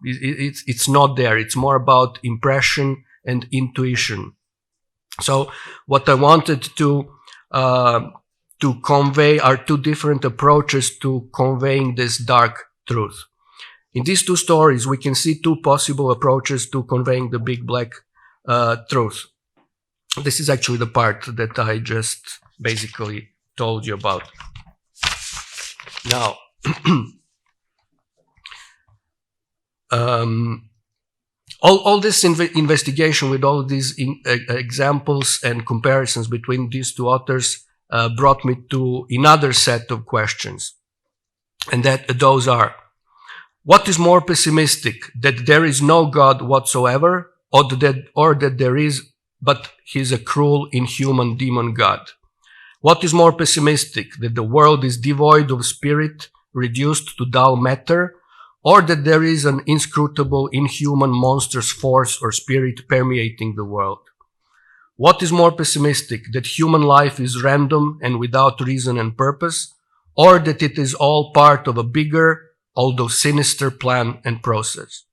it's not there. It's more about impression and intuition. So what I wanted to convey are two different approaches to conveying this dark truth. In these two stories, we can see two possible approaches to conveying the big black truth. This is actually the part that I just basically told you about. Now, all this investigation with all these examples and comparisons between these two authors brought me to another set of questions. And those are, what is more pessimistic, that there is no God whatsoever, or that there is, but he's a cruel, inhuman demon God? What is more pessimistic, that the world is devoid of spirit, reduced to dull matter, or that there is an inscrutable, inhuman, monstrous force or spirit permeating the world? What is more pessimistic, that human life is random and without reason and purpose, or that it is all part of a bigger, although sinister plan and process?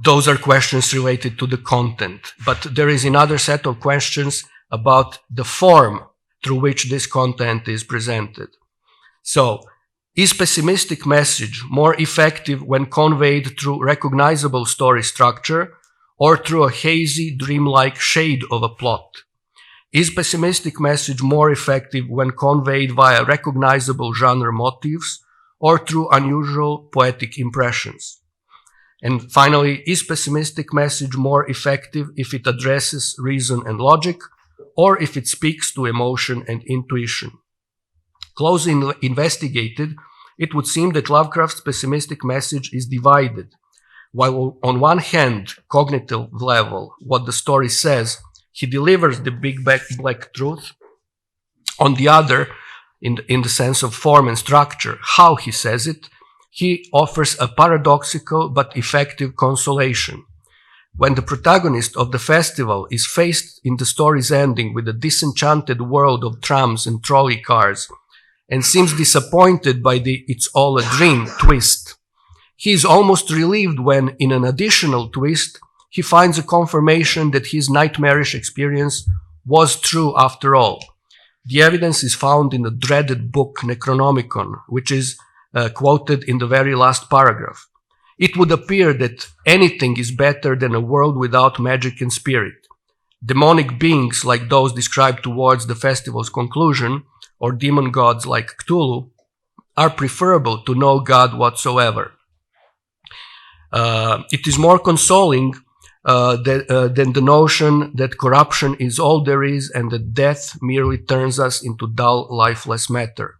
Those are questions related to the content, but there is another set of questions about the form through which this content is presented. So, is pessimistic message more effective when conveyed through recognizable story structure or through a hazy, dreamlike shade of a plot? Is pessimistic message more effective when conveyed via recognizable genre motifs or through unusual poetic impressions? And finally, is pessimistic message more effective if it addresses reason and logic, or if it speaks to emotion and intuition? Closely investigated, it would seem that Lovecraft's pessimistic message is divided. While on one hand, cognitive level, what the story says, he delivers the big black truth. On the other, in the sense of form and structure, how he says it, he offers a paradoxical but effective consolation. When the protagonist of the festival is faced in the story's ending with a disenchanted world of trams and trolley cars and seems disappointed by the "it's all a dream" twist, he is almost relieved when, in an additional twist, he finds a confirmation that his nightmarish experience was true after all. The evidence is found in the dreaded book Necronomicon, which is quoted in the very last paragraph. It would appear that anything is better than a world without magic and spirit. Demonic beings like those described towards the festival's conclusion, or demon gods like Cthulhu, are preferable to no god whatsoever. It is more consoling than the notion that corruption is all there is and that death merely turns us into dull, lifeless matter.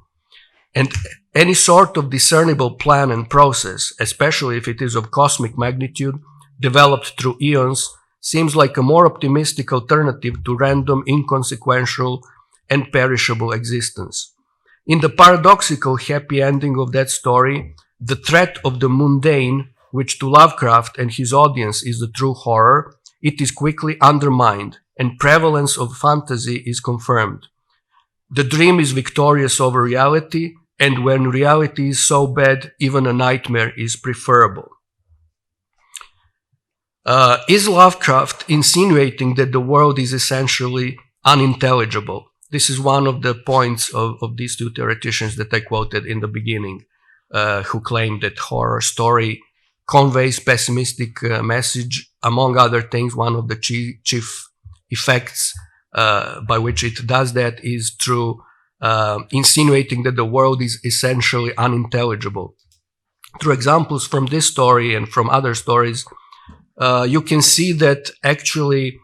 And any sort of discernible plan and process, especially if it is of cosmic magnitude, developed through eons, seems like a more optimistic alternative to random, inconsequential, and perishable existence. In the paradoxical happy ending of that story, the threat of the mundane, which to Lovecraft and his audience is the true horror, it is quickly undermined, and prevalence of fantasy is confirmed. The dream is victorious over reality, and when reality is so bad, even a nightmare is preferable. Is Lovecraft insinuating that the world is essentially unintelligible? This is one of the points of these two theoreticians that I quoted in the beginning, who claim that horror story conveys pessimistic message. Among other things, one of the chief effects by which it does that is through insinuating that the world is essentially unintelligible. Through examples from this story and from other stories, you can see that actually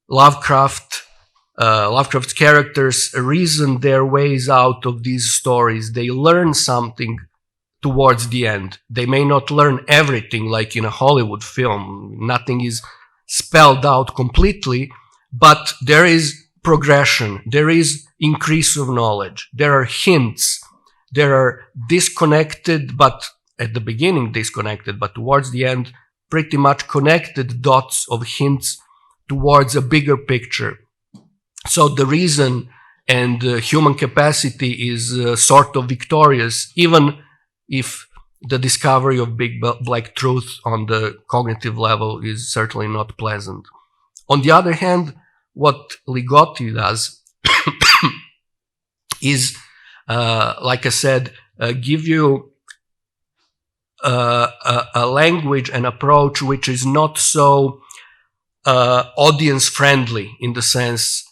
Lovecraft's characters reason their ways out of these stories. They learn something towards the end. They may not learn everything like in a Hollywood film. Nothing is spelled out completely, but there is progression. There is increase of knowledge. There are hints. There are disconnected, but at the beginning disconnected, but towards the end pretty much connected dots of hints towards a bigger picture. So the reason and human capacity is sort of victorious, even if the discovery of big black truth on the cognitive level is certainly not pleasant. On the other hand, what Ligotti does is, like I said, give you a language and approach which is not so audience friendly, in the sense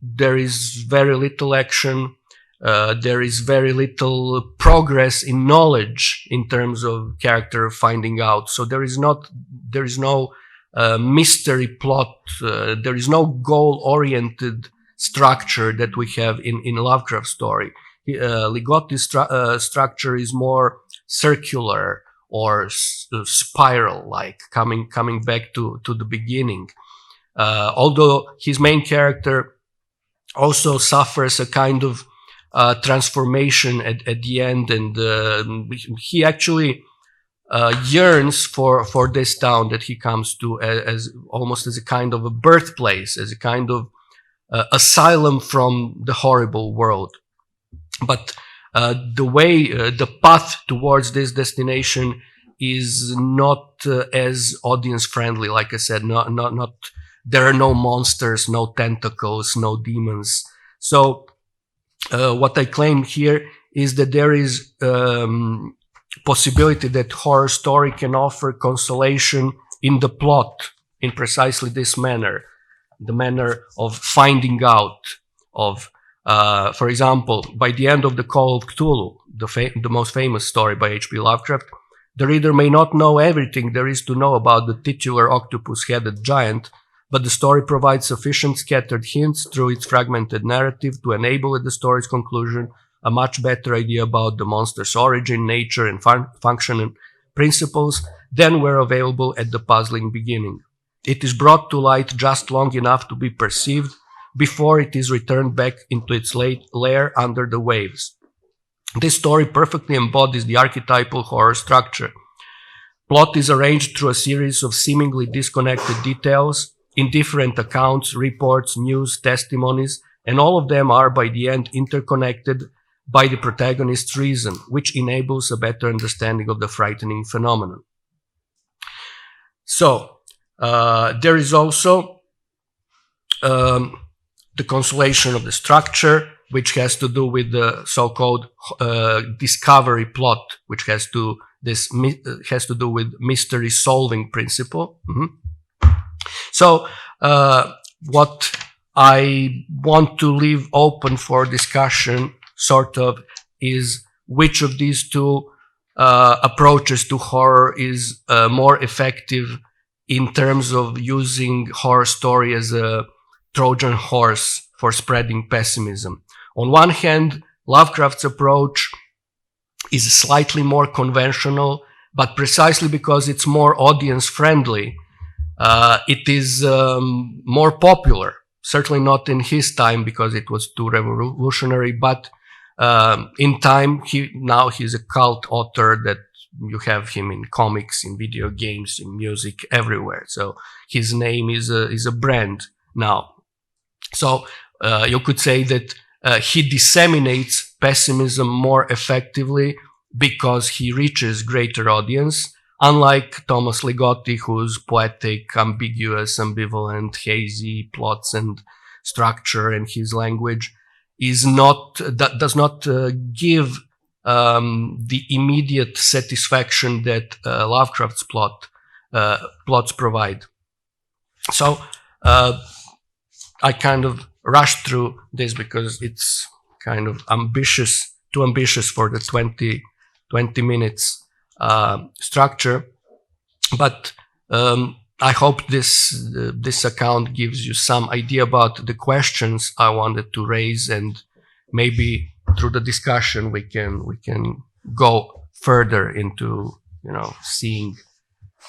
there is very little action, there is very little progress in knowledge in terms of character finding out. So there is no mystery plot, there is no goal-oriented structure that we have in Lovecraft's story. Ligotti's structure is more circular or spiral-like, coming back to the beginning. Although his main character also suffers a kind of transformation at the end, and he actually yearns for this town that he comes to as almost as a kind of a birthplace, as a kind of asylum from the horrible world. But the path towards this destination is not as audience friendly. Like I said, not there are no monsters, no tentacles, no demons. So what I claim here is that there is possibility that horror story can offer consolation in the plot in precisely this manner, the manner of finding out of, for example, by the end of The Call of Cthulhu, the most famous story by H.P. Lovecraft, the reader may not know everything there is to know about the titular octopus-headed giant, but the story provides sufficient scattered hints through its fragmented narrative to enable at the story's conclusion a much better idea about the monster's origin, nature, and function and principles than were available at the puzzling beginning. It is brought to light just long enough to be perceived before it is returned back into its lair under the waves. This story perfectly embodies the archetypal horror structure. Plot is arranged through a series of seemingly disconnected details in different accounts, reports, news, testimonies, and all of them are by the end interconnected by the protagonist's reason, which enables a better understanding of the frightening phenomenon. So, there is also the constellation of the structure, which has to do with the so-called discovery plot, which has to do with mystery solving principle. So what I want to leave open for discussion sort of is which of these two approaches to horror is more effective in terms of using horror story as a Trojan horse for spreading pessimism. On one hand, Lovecraft's approach is slightly more conventional, but precisely because it's more audience-friendly, it is more popular. Certainly not in his time because it was too revolutionary, but in time, now he's a cult author that you have him in comics, in video games, in music, everywhere. So his name is a brand now. So you could say that he disseminates pessimism more effectively because he reaches greater audience, unlike Thomas Ligotti, whose poetic, ambiguous, ambivalent, hazy plots and structure and his language does not give the immediate satisfaction that Lovecraft's plots provide. So I kind of rushed through this because it's kind of too ambitious for the 20 minutes structure. But I hope this account gives you some idea about the questions I wanted to raise, and maybe through the discussion we can go further into seeing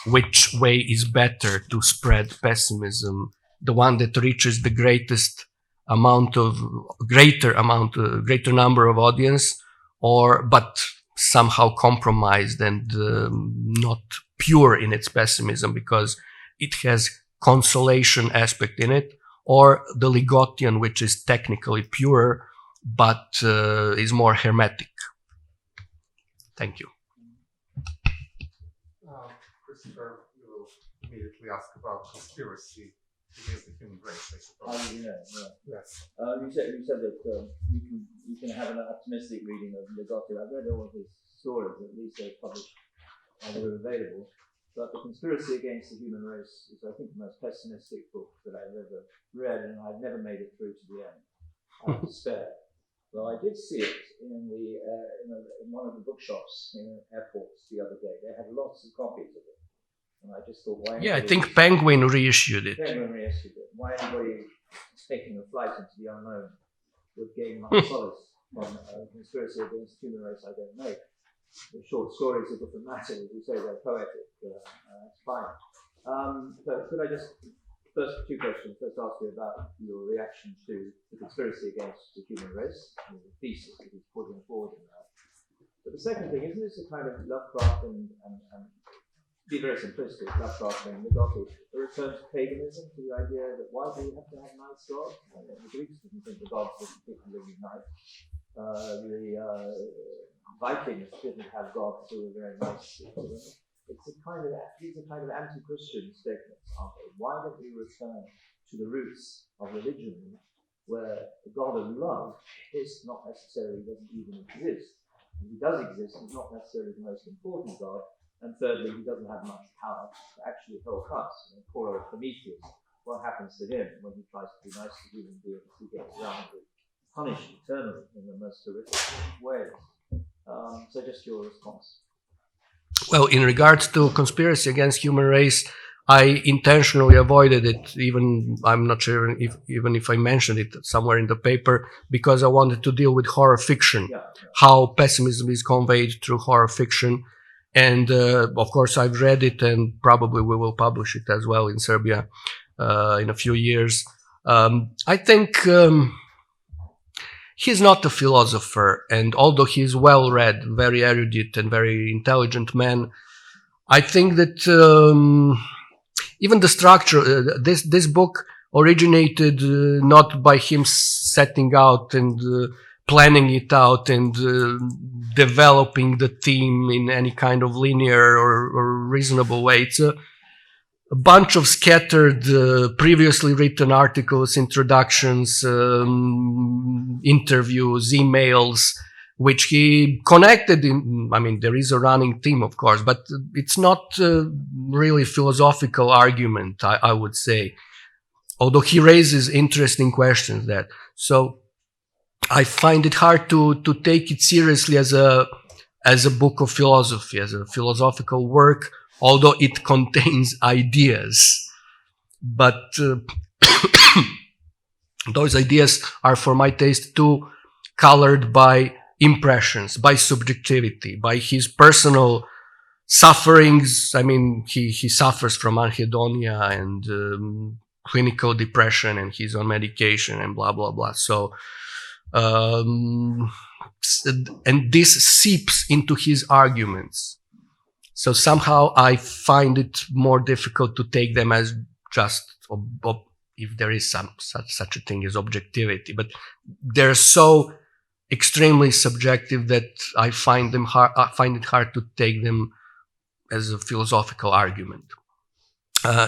which way is better to spread pessimism, the one that reaches the greater number of audience, but somehow compromised and not pure in its pessimism because it has consolation aspect in it, or the Ligottian, which is technically pure but is more hermetic. Thank you. Christopher will immediately ask about conspiracy against the human race, I suppose. Yes. You said that you can have an optimistic reading of Ligotti. I've read all of his stories, at least they're published and they're available. But The Conspiracy Against the Human Race is, I think, the most pessimistic book that I've ever read, and I've never made it through to the end. I despair. Well, I did see it in one of the bookshops in airports the other day. They had lots of copies of it. And I just thought, why? Yeah, I think Penguin reissued it. Penguin reissued it. Why anybody taking a flight into the unknown would gain much solace from a conspiracy against the human race, I don't know. The short stories are different matter, as you say, they're poetic. That's fine. So could I just, first two questions, first ask you about your reaction to the conspiracy against the human race, and the thesis that he's putting forward in that. But the second thing, isn't this a kind of Lovecraft and be very simplistic, Lovecraft and Ligotti, a return to paganism, to the idea that why do we have to have nice gods? The Greeks didn't think the gods were particularly nice. The Vikings didn't have gods who were very nice to them. These are kind of anti-Christian statements, aren't they? Why don't we return to the roots of religion, where the God of love doesn't even exist? If he does exist, he's not necessarily the most important God. And thirdly, he doesn't have much power to actually help us. Poor old Prometheus, what happens to him when he tries to be nice to human beings? He gets rounded, punished eternally in the most horrific ways. So just your response. Well, in regards to conspiracy against human race, I intentionally avoided it. I'm not sure if I mentioned it somewhere in the paper, because I wanted to deal with horror fiction, how pessimism is conveyed through horror fiction. And of course, I've read it, and probably we will publish it as well in Serbia in a few years. I think he's not a philosopher, and although he's well read, very erudite and very intelligent man, I think that even the structure, this book originated not by him setting out and planning it out and developing the theme in any kind of linear or reasonable way. It's a bunch of scattered previously written articles, introductions, interviews, emails, which he connected in. I mean, there is a running theme, of course, but it's not really philosophical argument, I would say, although he raises interesting questions there. So I find it hard to take it seriously as a book of philosophy, as a philosophical work, although it contains ideas. But those ideas are, for my taste, too colored by impressions, by subjectivity, by his personal sufferings. I mean, he suffers from anhedonia and clinical depression, and he's on medication and blah, blah, blah. So, and this seeps into his arguments. So somehow I find it more difficult to take them as just, if there is such a thing as objectivity, but they're so extremely subjective that I find it hard to take them as a philosophical argument.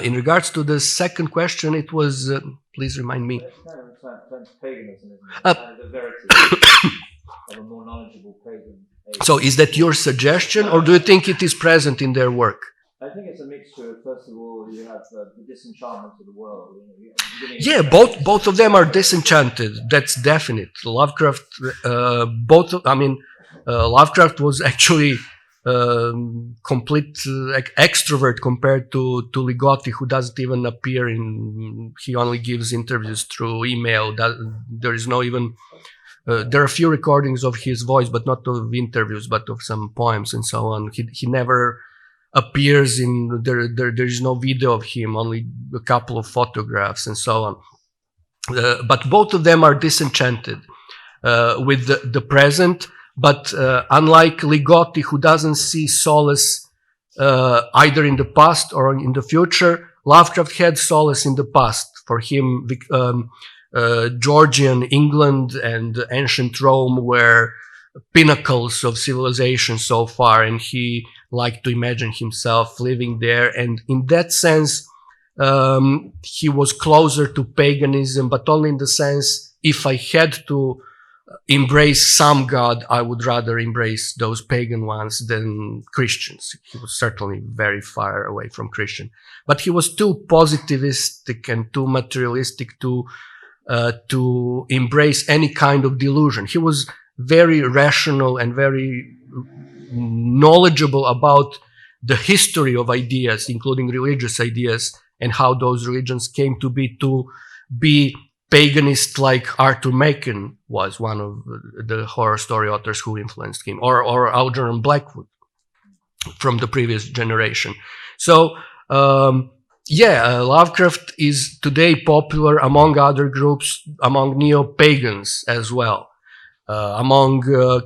In regards to the second question, it was, please remind me. It's kind of a term to paganism, isn't it? Kind of the verity of a more knowledgeable pagan. So is that your suggestion, or do you think it is present in their work? I think it's a mixture. First of all, you have the disenchantment of the world. Yeah, both of them are disenchanted. That's definite. Lovecraft, Lovecraft was actually complete extrovert compared to Ligotti, who doesn't even appear in. He only gives interviews through email. There is no even. There are a few recordings of his voice, but not of interviews, but of some poems and so on. He never appears in. There is no video of him, only a couple of photographs and so on. But both of them are disenchanted with the present. But unlike Ligotti, who doesn't see solace either in the past or in the future, Lovecraft had solace in the past. For him, Georgian England and ancient Rome were pinnacles of civilization so far, and he liked to imagine himself living there. And in that sense, he was closer to paganism, but only in the sense, if I had to embrace some god, I would rather embrace those pagan ones than Christians. He was certainly very far away from Christian, but he was too positivistic and too materialistic to embrace any kind of delusion. He was very rational and very knowledgeable about the history of ideas, including religious ideas, and how those religions came to be paganist, like Arthur Machen was one of the horror story authors who influenced him, or Algernon Blackwood from the previous generation. So, Lovecraft is today popular among other groups, among neo-pagans as well, among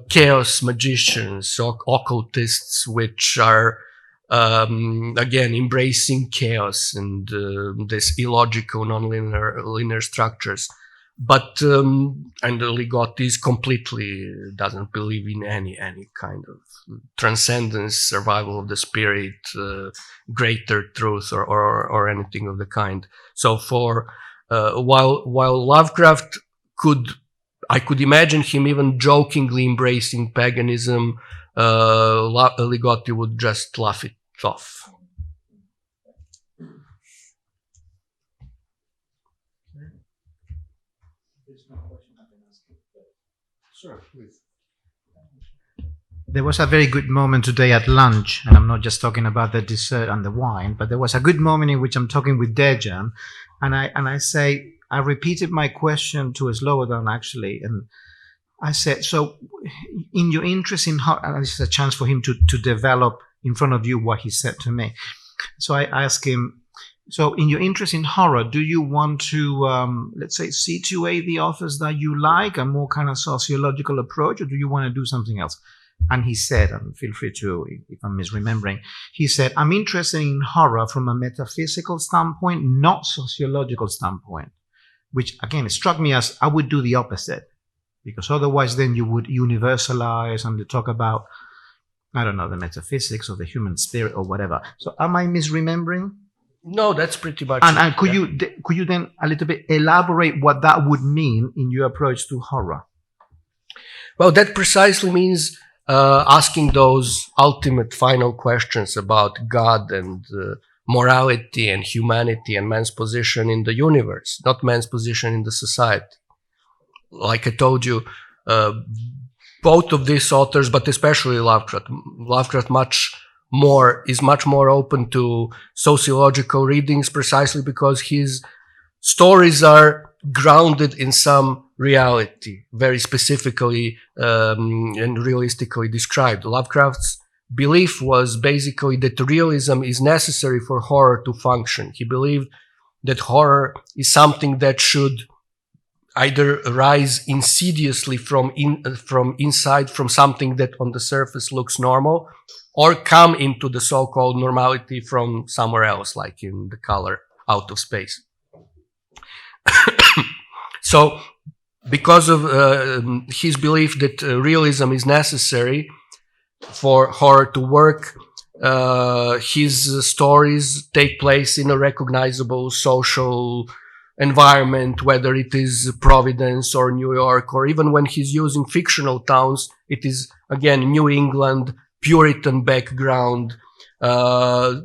chaos magicians, occultists, which are again embracing chaos and this illogical, non-linear structures. But and Ligotti completely doesn't believe in any kind of transcendence, survival of the spirit, greater truth, or anything of the kind. So for while Lovecraft I could imagine him even jokingly embracing paganism, Ligotti would just laugh it off. Sure, please. There was a very good moment today at lunch, and I'm not just talking about the dessert and the wine, but there was a good moment in which I'm talking with Dejan, and I repeated my question to Slobodan actually, and I said, so in your interest in horror, and this is a chance for him to develop in front of you what he said to me. So I asked him, so in your interest in horror, do you want to, let's say, situate the authors that you like, a more kind of sociological approach, or do you want to do something else? And he said, and feel free to, if I'm misremembering, he said, I'm interested in horror from a metaphysical standpoint, not sociological standpoint, which again struck me as I would do the opposite, because otherwise then you would universalize and talk about, I don't know, the metaphysics of the human spirit or whatever. So am I misremembering? No, that's pretty much. And could you then a little bit elaborate what that would mean in your approach to horror? Well, that precisely means asking those ultimate final questions about God and morality and humanity and man's position in the universe, not man's position in the society. Like I told you, both of these authors, but especially Lovecraft is much more open to sociological readings, precisely because his stories are grounded in some reality, very specifically and realistically described. Lovecraft's belief was basically that realism is necessary for horror to function. He believed that horror is something that should either arise insidiously from inside, from something that on the surface looks normal, or come into the so-called normality from somewhere else, like in the color out of space. So, because of his belief that realism is necessary for horror to work, his stories take place in a recognizable social environment, whether it is Providence or New York, or even when he's using fictional towns, it is again New England, Puritan background,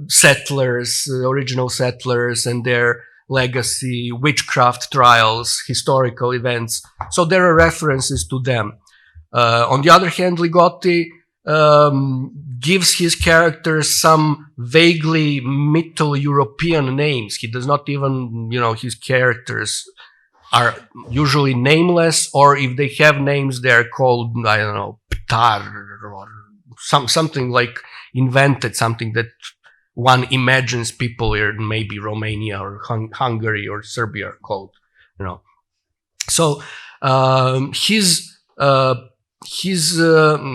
settlers, original settlers and their legacy, witchcraft trials, historical events. So there are references to them. On the other hand, Ligotti gives his characters some vaguely Middle European names. He does not even, his characters are usually nameless, or if they have names, they're called, I don't know, Ptar, or something like invented, something that one imagines people in maybe Romania or Hungary or Serbia are called, So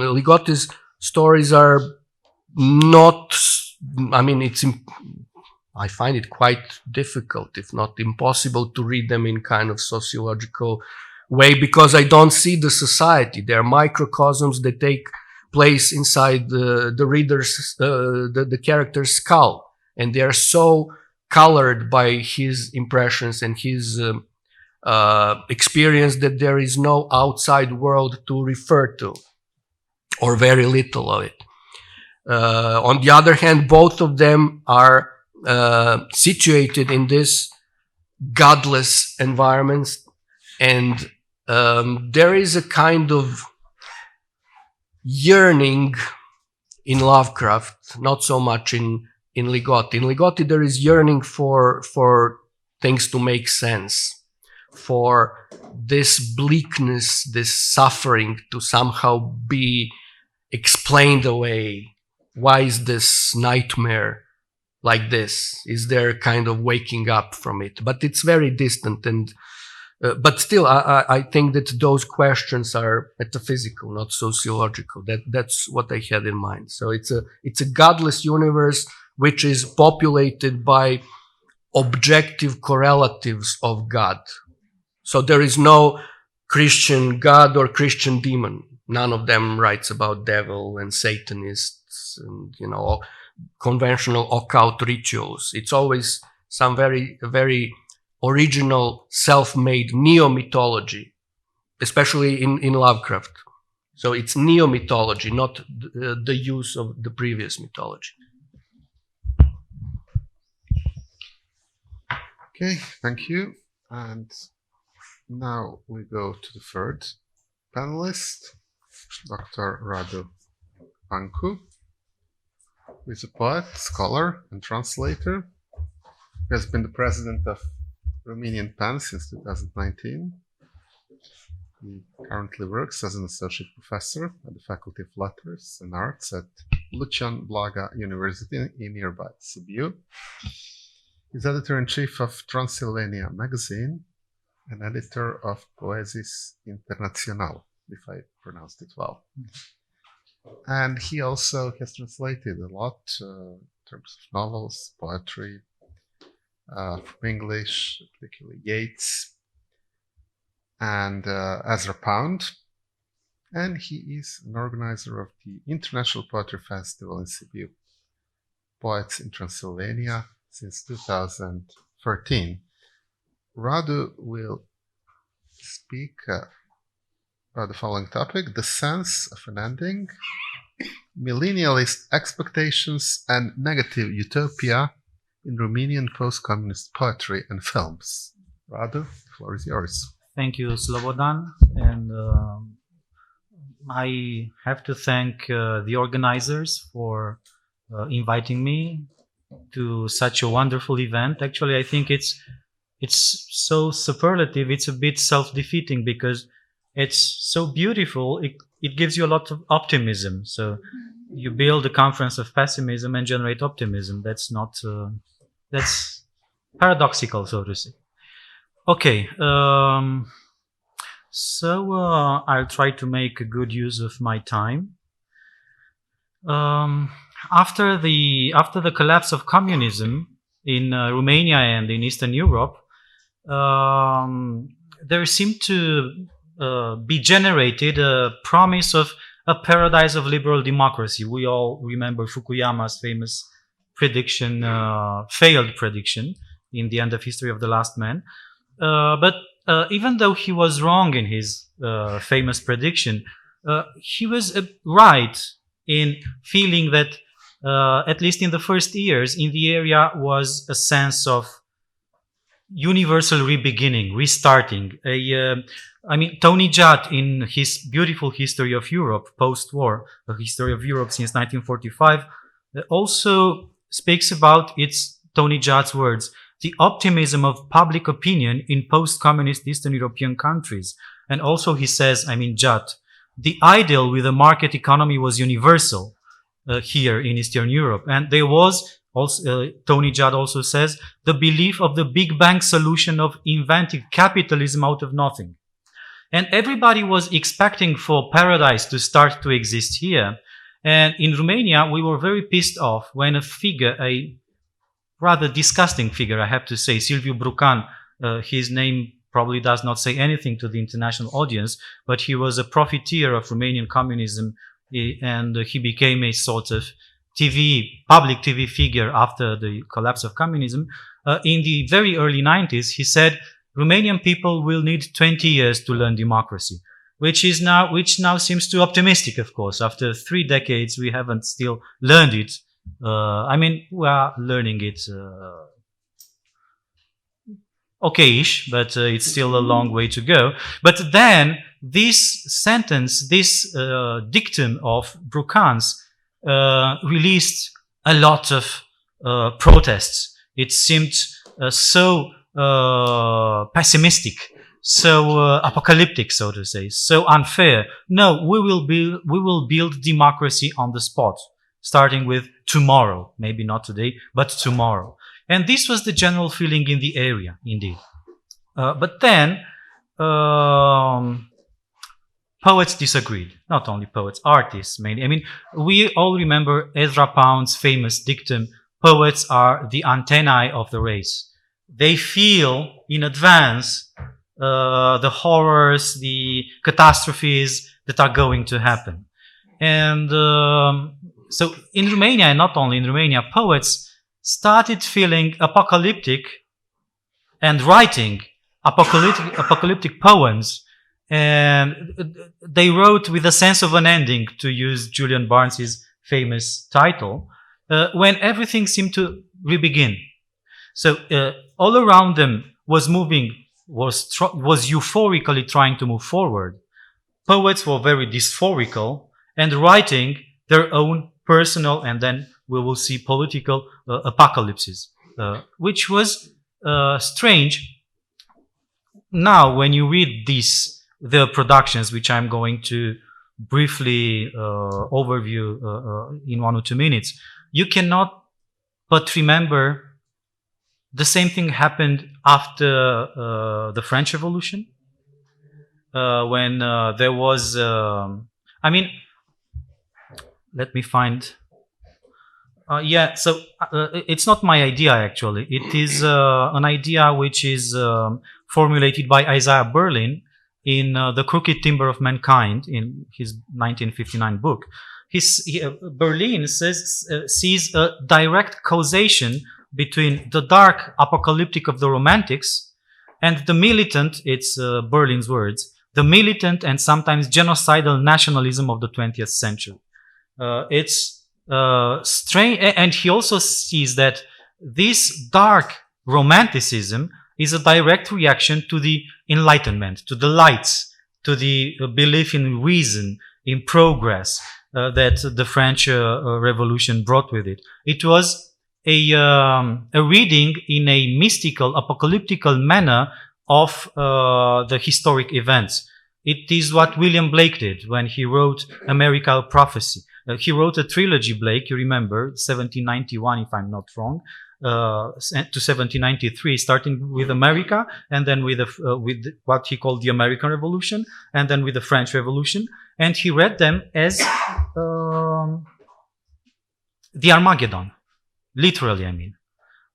Ligotti's stories are not, I find it quite difficult, if not impossible, to read them in kind of sociological way, because I don't see the society. They are microcosms that take place inside the reader's, the character's skull, and they are so colored by his impressions and his experience that there is no outside world to refer to, or very little of it. On the other hand, both of them are situated in this godless environments, and there is a kind of yearning in Lovecraft, not so much in Ligotti. In Ligotti, there is yearning for things to make sense, for this bleakness, this suffering to somehow be explained away. Why is this nightmare like this? Is there kind of waking up from it? But it's very distant, and but still, I think that those questions are metaphysical, not sociological. That's what I had in mind. So it's a godless universe which is populated by objective correlatives of God. So there is no Christian God or Christian demon. None of them writes about devil and Satanists and conventional occult rituals. It's always some very, very original, self-made neo-mythology, especially in Lovecraft. So it's neo-mythology, not the use of the previous mythology. Okay, thank you. And now we go to the third panelist, Dr. Radu Vancu, who is a poet, scholar, and translator. He has been the president of Romanian PAN since 2019. He currently works as an associate professor at the Faculty of Letters and Arts at Lucian Blaga University in nearby Sibiu. He's editor-in-chief of Transylvania magazine and editor of Poesis Internacional, if I pronounced it well. And he also has translated a lot in terms of novels, poetry, from English, particularly Yeats, and Ezra Pound. And he is an organizer of the International Poetry Festival in Sibiu, Poets in Transylvania, since 2013. Radu will speak about the following topic: the sense of an ending, millennialist expectations, and negative utopia in Romanian post-communist poetry and films. Radu, the floor is yours. Thank you, Slobodan. And I have to thank the organizers for inviting me to such a wonderful event. Actually, I think it's so superlative. It's a bit self-defeating because it's so beautiful. It gives you a lot of optimism. So you build a conference of pessimism and generate optimism. That's not that's paradoxical, so to say. Okay. So I'll try to make a good use of my time. After the collapse of communism in Romania and in Eastern Europe, there seemed to be generated a promise of a paradise of liberal democracy. We all remember Fukuyama's famous prediction, failed prediction in The End of History of the Last Man. But even though he was wrong in his famous prediction, he was right in feeling that at least in the first years in the area was a sense of universal rebeginning, restarting. Tony Judd, in his beautiful History of Europe, post-war, a history of Europe since 1945, also speaks about, it's Tony Judd's words, the optimism of public opinion in post-communist Eastern European countries. And also he says, Judd, the ideal with the market economy was universal here in Eastern Europe. And there was also, Tony Judd also says, the belief of the Big Bang solution of inventing capitalism out of nothing. And everybody was expecting for paradise to start to exist here. And in Romania, we were very pissed off when a figure, a rather disgusting figure, I have to say, Silviu Brucan, his name probably does not say anything to the international audience, but he was a profiteer of Romanian communism, and he became a sort of public TV figure after the collapse of communism. In the very early 90s, he said, Romanian people will need 20 years to learn democracy, which now seems too optimistic, of course. After 3 decades, we haven't still learned it. We are learning it okay-ish, but it's still a long way to go. But then this sentence, this dictum of Brucan's released a lot of protests. It seemed so pessimistic, so apocalyptic, so to say, so unfair. No, we will build democracy on the spot, starting with tomorrow, maybe not today, but tomorrow. And this was the general feeling in the area, indeed. But then poets disagreed. Not only poets, artists mainly. We all remember Ezra Pound's famous dictum, poets are the antennae of the race. They feel in advance the horrors, the catastrophes that are going to happen. And so in Romania, and not only in Romania, poets started feeling apocalyptic and writing apocalyptic poems. And they wrote with a sense of an ending, to use Julian Barnes's famous title, when everything seemed to rebegin. So all around them was euphorically trying to move forward. Poets were very dysphorical and writing their own personal, and then we will see political apocalypses, which was strange. Now, when you read the productions, which I'm going to briefly overview in 1 or 2 minutes, you cannot but remember the same thing happened after the French Revolution, when there was, let me find. So it's not my idea actually. It is an idea which is formulated by Isaiah Berlin in The Crooked Timber of Mankind in his 1959 book. Berlin sees a direct causation between the dark apocalyptic of the Romantics and the militant, it's Berlin's words, the militant and sometimes genocidal nationalism of the 20th century. It's strange, and he also sees that this dark romanticism is a direct reaction to the Enlightenment, to the lights, to the belief in reason, in progress that the French Revolution brought with it. It was a reading in a mystical, apocalyptical manner of the historic events. It is what William Blake did when he wrote America, a Prophecy. He wrote a trilogy, Blake, you remember, 1791, if I'm not wrong, to 1793, starting with America, and then with what he called the American Revolution, and then with the French Revolution. And he read them as the Armageddon. Literally, I mean.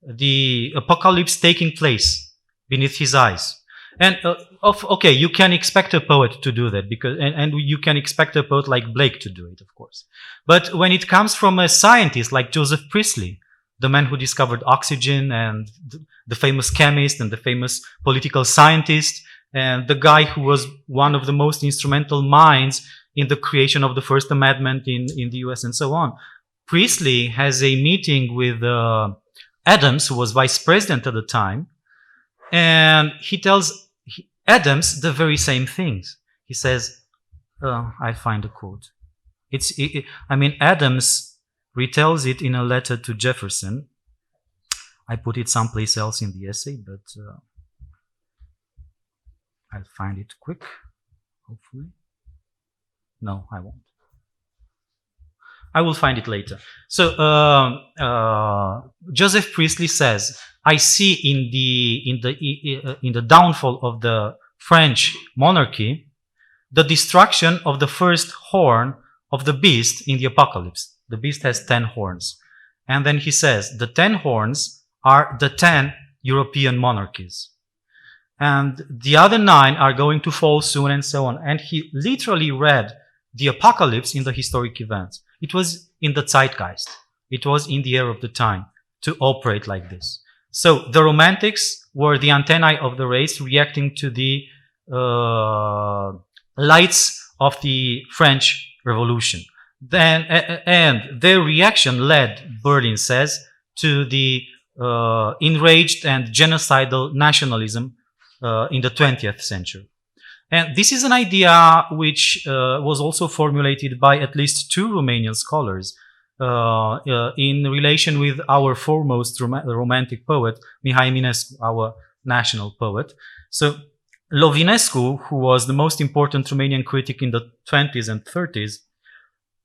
The apocalypse taking place beneath his eyes. And okay, you can expect a poet to do that, because and you can expect a poet like Blake to do it, of course. But when it comes from a scientist like Joseph Priestley, the man who discovered oxygen, and the famous chemist and the famous political scientist, and the guy who was one of the most instrumental minds in the creation of the First Amendment in the US and so on. Priestley has a meeting with Adams, who was vice president at the time, and he tells Adams the very same things. He says, I find a quote. Adams retells it in a letter to Jefferson. I put it someplace else in the essay, but I'll find it quick, hopefully. No, I won't. I will find it later. So Joseph Priestley says, I see in the downfall of the French monarchy the destruction of the first horn of the beast in the apocalypse. The beast has 10 horns. And then he says, the 10 horns are the 10 European monarchies. And the other 9 are going to fall soon, and so on. And he literally read the apocalypse in the historic events. It was in the zeitgeist. It was in the air of the time to operate like this. So the Romantics were the antennae of the race reacting to the lights of the French Revolution. Then, and their reaction led, Berlin says, to the enraged and genocidal nationalism in the 20th century. And this is an idea which was also formulated by at least 2 Romanian scholars in relation with our foremost romantic poet, Mihai Eminescu, our national poet. So Lovinescu, who was the most important Romanian critic in the 20s and 30s,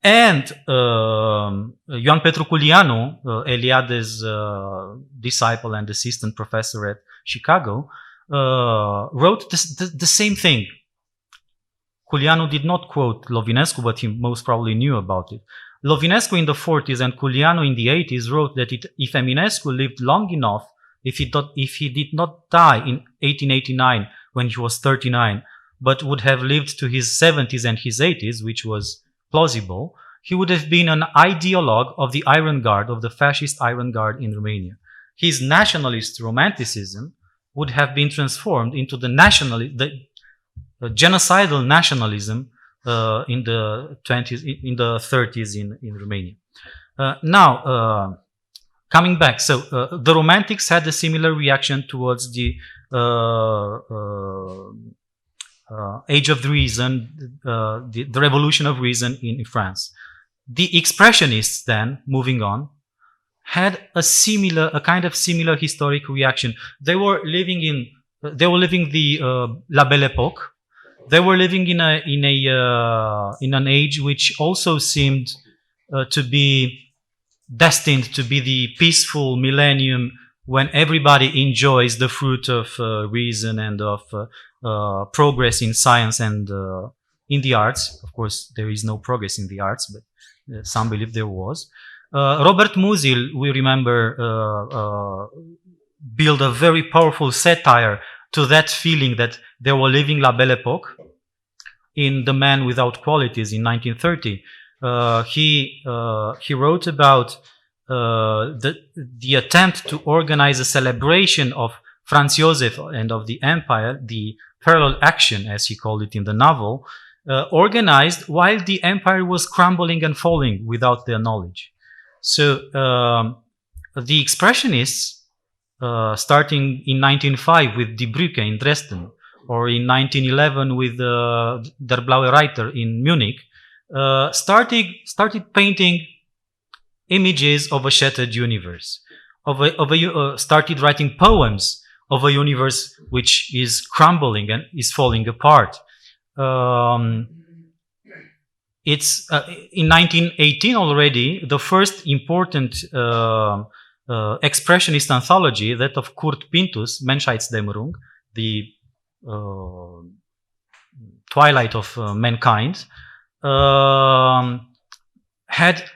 and Ioan Petru Culianu, Eliade's disciple and assistant professor at Chicago, wrote the same thing. Culianu did not quote Lovinescu, but he most probably knew about it. Lovinescu in the 40s and Culianu in the 80s wrote that if Eminescu lived long enough, if he did not die in 1889 when he was 39, but would have lived to his 70s and his 80s, which was plausible, he would have been an ideologue of the Iron Guard, of the fascist Iron Guard in Romania. His nationalist romanticism would have been transformed into the genocidal nationalism in the 20s, in the 30s in Romania. Now, coming back, so the Romantics had a similar reaction towards the Age of Reason, the Revolution of Reason in France. The Expressionists, then, moving on, had a kind of similar historic reaction. They were living the La Belle Époque. They were living in an age which also seemed to be destined to be the peaceful millennium when everybody enjoys the fruit of reason and of progress in science and in the arts. Of course, there is no progress in the arts, but some believe there was. Robert Musil, we remember, built a very powerful satire to that feeling that they were living La Belle Époque in The Man Without Qualities in 1930. He wrote about the attempt to organize a celebration of Franz Josef and of the empire, the parallel action, as he called it in the novel, organized while the empire was crumbling and falling without their knowledge. So the Expressionists, starting in 1905 with Die Brücke in Dresden, or in 1911 with Der Blaue Reiter in Munich, started painting images of a shattered universe, started writing poems of a universe which is crumbling and is falling apart. It's in 1918 already, the first important expressionist anthology, that of Kurt Pinthus, Menschheitsdämmerung, the twilight of mankind, had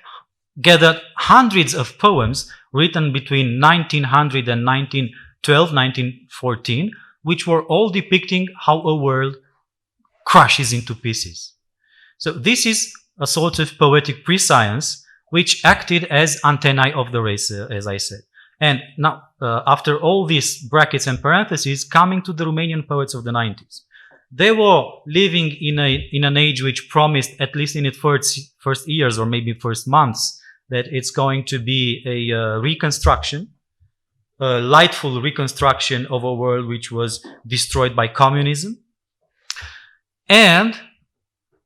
gathered hundreds of poems written between 1900 and 1912, 1914, which were all depicting how a world crashes into pieces. So this is a sort of poetic pre-science which acted as antennae of the race, as I said. And now, after all these brackets and parentheses, coming to the Romanian poets of the 90s. They were living in an age which promised, at least in its first years or maybe first months, that it's going to be a reconstruction, a lightful reconstruction of a world which was destroyed by communism. And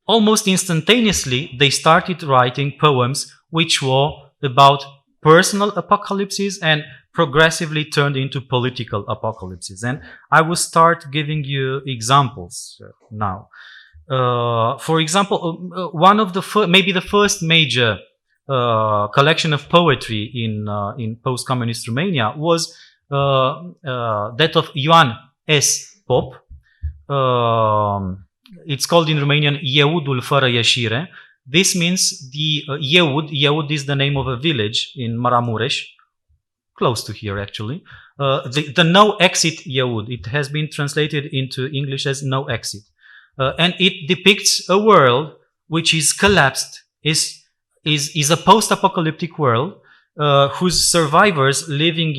almost instantaneously, they started writing poems which were about personal apocalypses and progressively turned into political apocalypses. And I will start giving you examples now. For example, one of the maybe the first major collection of poetry in post-communist Romania was that of Ioan S. Pop. It's called in Romanian Ieudul fără ieșire. This means the Ieud is the name of a village in Maramureș, close to here actually. The no exit Ieud. It has been translated into English as no exit. And it depicts a world which is collapsed, is a post-apocalyptic world whose survivors living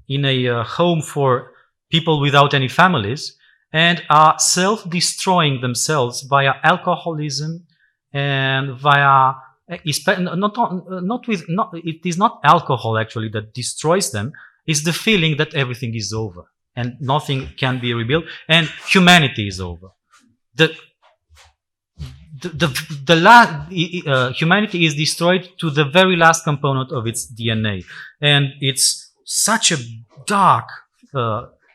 in a home for people without any families and are self-destroying themselves via alcoholism and via it is not alcohol actually that destroys them. It's the feeling that everything is over and nothing can be rebuilt and humanity is over. Humanity is destroyed to the very last component of its DNA, and it's such a dark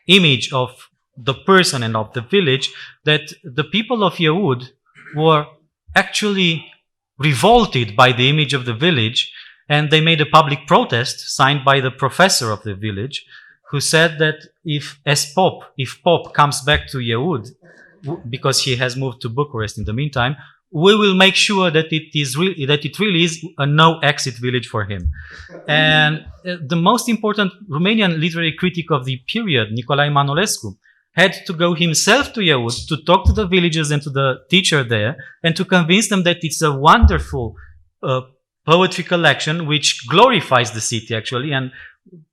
image of the person and of the village that the people of Ieud were actually revolted by the image of the village, and they made a public protest signed by the professor of the village, who said that if Pop comes back to Ieud, because he has moved to Bucharest in the meantime, we will make sure that it really is a no-exit village for him. And the most important Romanian literary critic of the period, Nicolae Manolescu, had to go himself to Ieud to talk to the villagers and to the teacher there and to convince them that it's a wonderful poetry collection which glorifies the city actually and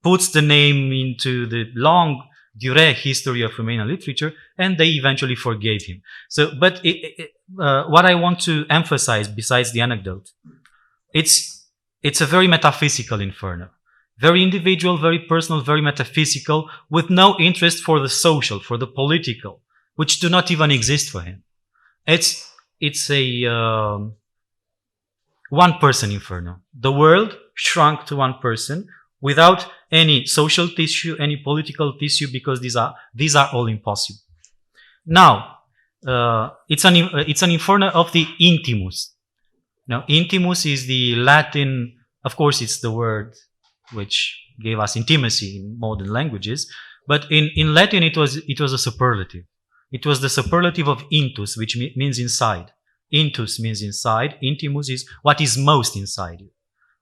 puts the name into the long durée history of Romanian literature, and they eventually forgave him. So, but what I want to emphasize, besides the anecdote, it's a very metaphysical Inferno. Very individual, very personal, very metaphysical, with no interest for the social, for the political, which do not even exist for him. It's a one-person Inferno. The world shrunk to one person without any social tissue, any political tissue, because these are all impossible. Now, it's an Inferno of the intimus. Now, intimus is the Latin, of course, it's the word which gave us intimacy in modern languages, but in Latin it was a superlative. It was the superlative of intus, which means inside. Intus means inside. Intimus is what is most inside you.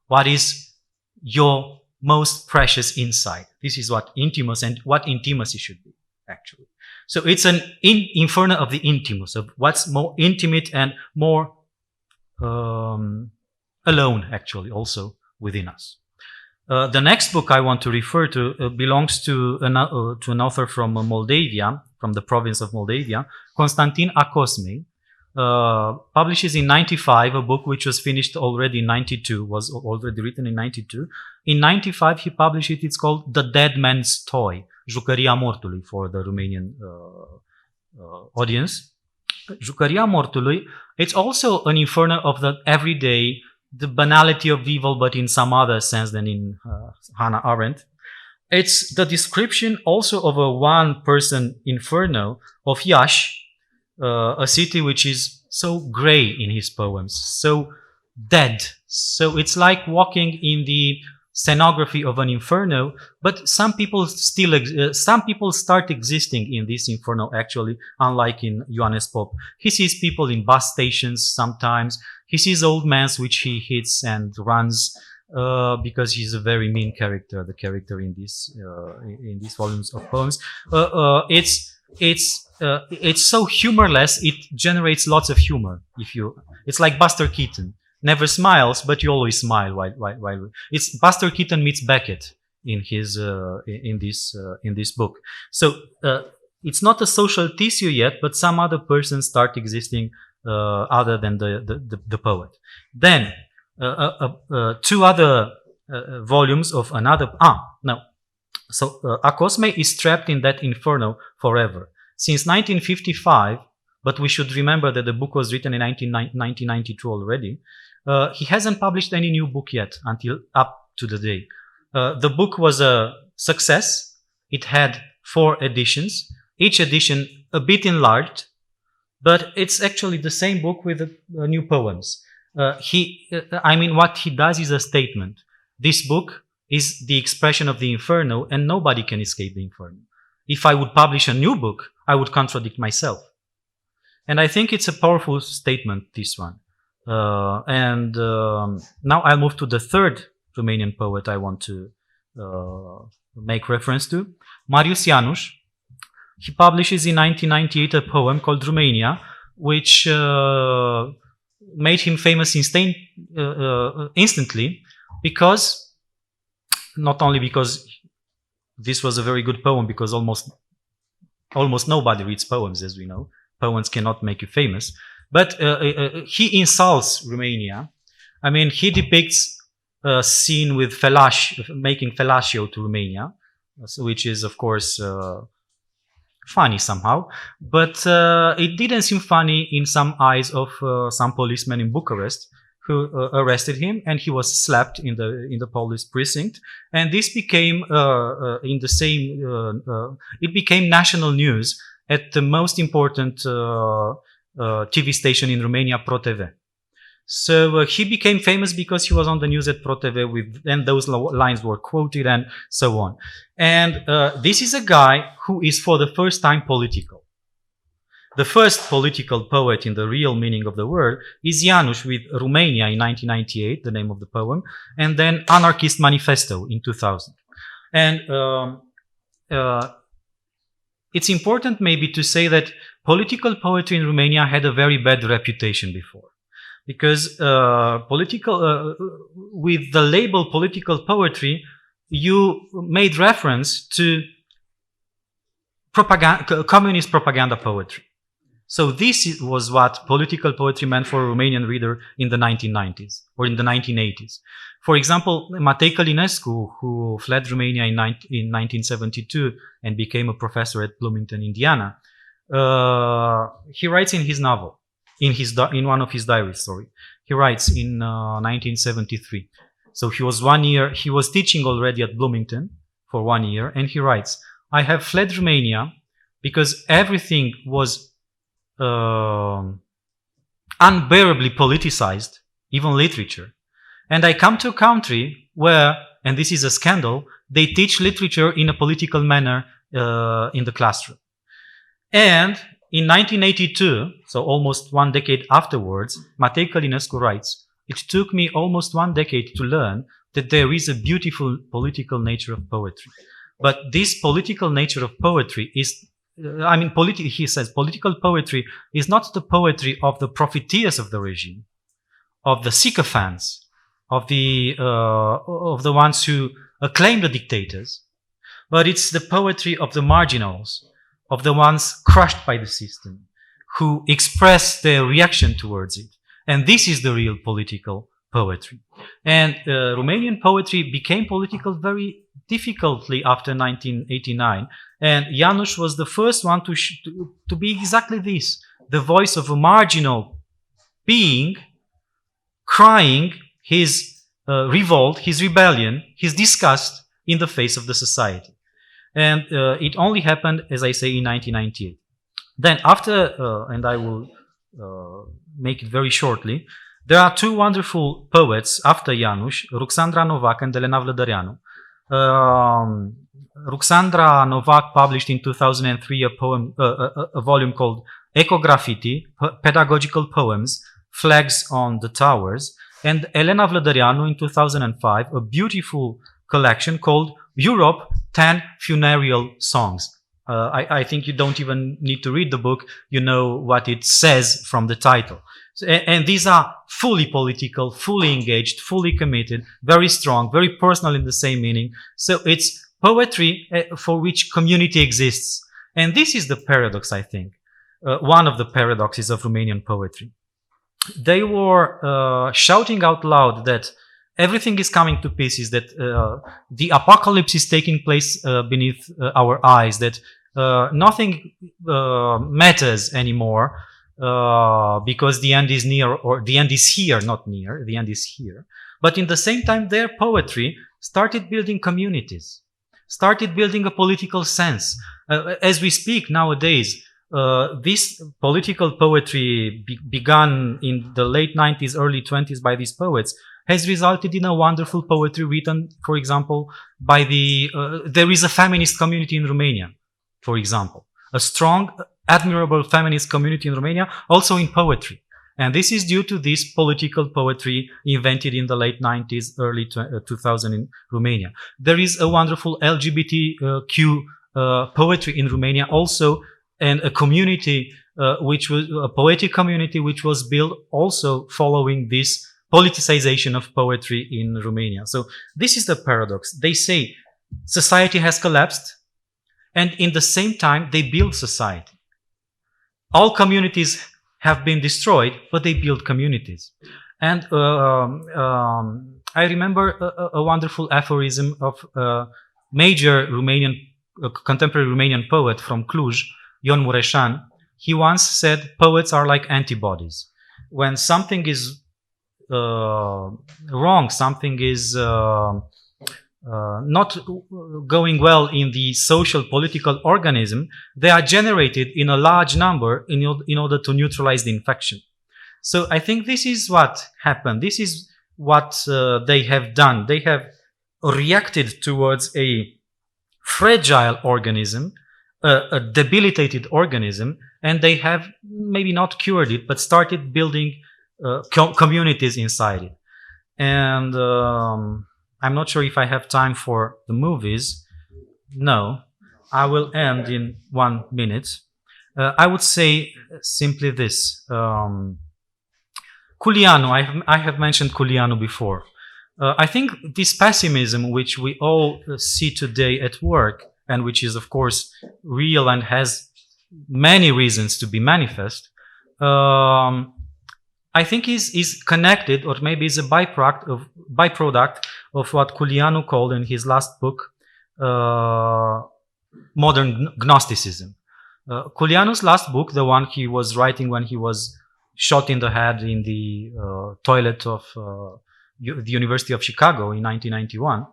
What is your most precious inside. This is what intimus and what intimacy should be, actually. So it's an inferno of the intimus, of what's more intimate and more alone, actually, also within us. The next book I want to refer to belongs to an author from Moldavia, from the province of Moldavia, Constantin Acosmei. Publishes in 95 a book which was finished already in 92, was already written in 92. In 95 he published it, it's called The Dead Man's Toy, Jucăria Mortului for the Romanian audience. Jucăria Mortului, it's also an inferno of the everyday, the banality of evil, but in some other sense than in Hannah Arendt. It's the description also of a one-person inferno of Iași, a city which is so gray in his poems, so dead. So it's like walking in the scenography of an inferno, but some people start existing in this inferno, actually, unlike in Ioanes Pop. He sees people in bus stations sometimes. He sees old men which he hits and runs because he's a very mean character, the character in these volumes of poems. It's so humorless, it generates lots of humor. It's like Buster Keaton, never smiles, but you always smile while it's Buster Keaton meets Beckett in his in this book. So it's not a social tissue yet, but some other persons start existing other than the poet. Then two other volumes of another. So Acosmei is trapped in that inferno forever. Since 1955, but we should remember that the book was written in 1992 already, he hasn't published any new book yet until up to the day. The book was a success. It had 4 editions, each edition a bit enlarged, but it's actually the same book with new poems. What he does is a statement. This book is the expression of the inferno, and nobody can escape the inferno. If I would publish a new book, I would contradict myself. And I think it's a powerful statement, this one. Now I'll move to the third Romanian poet I want to make reference to, Marius Janusz. He publishes in 1998 a poem called Romania, which made him famous instantly, because not only because this was a very good poem, because almost nobody reads poems, as we know. Poems cannot make you famous. But he insults Romania. I mean, he depicts a scene with making fellatio to Romania, which is, of course, funny somehow. But it didn't seem funny in some eyes of some policemen in Bucharest, who arrested him, and he was slapped in the police precinct. And this became it became national news at the most important TV station in Romania, ProTV. So he became famous because he was on the news at ProTV, and those lines were quoted and so on. And this is a guy who is for the first time political. The first political poet in the real meaning of the word is Janusz with Romania in 1998, the name of the poem, and then Anarchist Manifesto in 2000. And it's important maybe to say that political poetry in Romania had a very bad reputation before. Because with the label political poetry, you made reference to communist propaganda poetry. So this was what political poetry meant for a Romanian reader in the 1990s or in the 1980s. For example, Matei Călinescu, who fled Romania in 1972 and became a professor at Bloomington, Indiana, he writes in his novel, in one of his diaries, he writes in 1973. So he was teaching already at Bloomington for 1 year, and he writes, "I have fled Romania because everything was unbearably politicized, even literature. And I come to a country where, and this is a scandal, they teach literature in a political manner in the classroom. And in 1982, so almost 1 decade afterwards, Matei Călinescu writes, "It took me almost 1 decade to learn that there is a beautiful political nature of poetry. But this political nature of poetry is, he says, political poetry is not the poetry of the profiteers of the regime, of the sycophants, of the ones who acclaim the dictators, but it's the poetry of the marginals, of the ones crushed by the system, who express their reaction towards it. And this is the real political poetry." And Romanian poetry became political very difficultly after 1989. And János was the first one to be exactly this, the voice of a marginal being crying his revolt, his rebellion, his disgust in the face of the society. And it only happened, as I say, in 1998. Then after, and I will make it very shortly, there are two wonderful poets after János, Ruxandra Novak and Elena Vlădăreanu. Ruxandra Novak published in 2003 a poem, a volume called Eco Graffiti, Pedagogical Poems, Flags on the Towers, and Elena Vlădăreanu in 2005 a beautiful collection called Europe 10 Funereal Songs. I think you don't even need to read the book, you know what it says from the title. And these are fully political, fully engaged, fully committed, very strong, very personal in the same meaning. So it's poetry for which community exists. And this is the paradox, I think, one of the paradoxes of Romanian poetry. They were shouting out loud that everything is coming to pieces, that the apocalypse is taking place beneath our eyes, that nothing matters anymore because the end is near, or the end is here, not near, the end is here. But in the same time, their poetry started building communities, started building a political sense. As we speak nowadays, this political poetry begun in the late 90s, early 20s by these poets has resulted in a wonderful poetry written, for example, by there is a feminist community in Romania, for example, a strong, admirable feminist community in Romania, also in poetry. And this is due to this political poetry invented in the late 90s, early 2000 in Romania. There is a wonderful LGBTQ poetry in Romania also, and a community, which was a poetic community, which was built also following this politicization of poetry in Romania. So this is the paradox. They say society has collapsed, and in the same time they build society. All communities have been destroyed, but they build communities. And I remember a wonderful aphorism of a major Romanian, contemporary Romanian poet from Cluj, Ion Mureșan. He once said, poets are like antibodies. When something is wrong, something is not going well in the social political organism, they are generated in a large number in order to neutralize the infection. So I think this is what happened. This is what they have done. They have reacted towards a fragile organism, a debilitated organism, and they have maybe not cured it, but started building communities inside it. And I'm not sure if I have time for the movies. No, I will end in 1 minute. I would say simply this. Culianu, I have mentioned Culianu before. I think this pessimism which we all see today at work, and which is of course real and has many reasons to be manifest, I think is connected, or maybe is a byproduct of what Culianu called in his last book, Modern Gnosticism. Culianu's last book, the one he was writing when he was shot in the head in the toilet of the University of Chicago in 1991,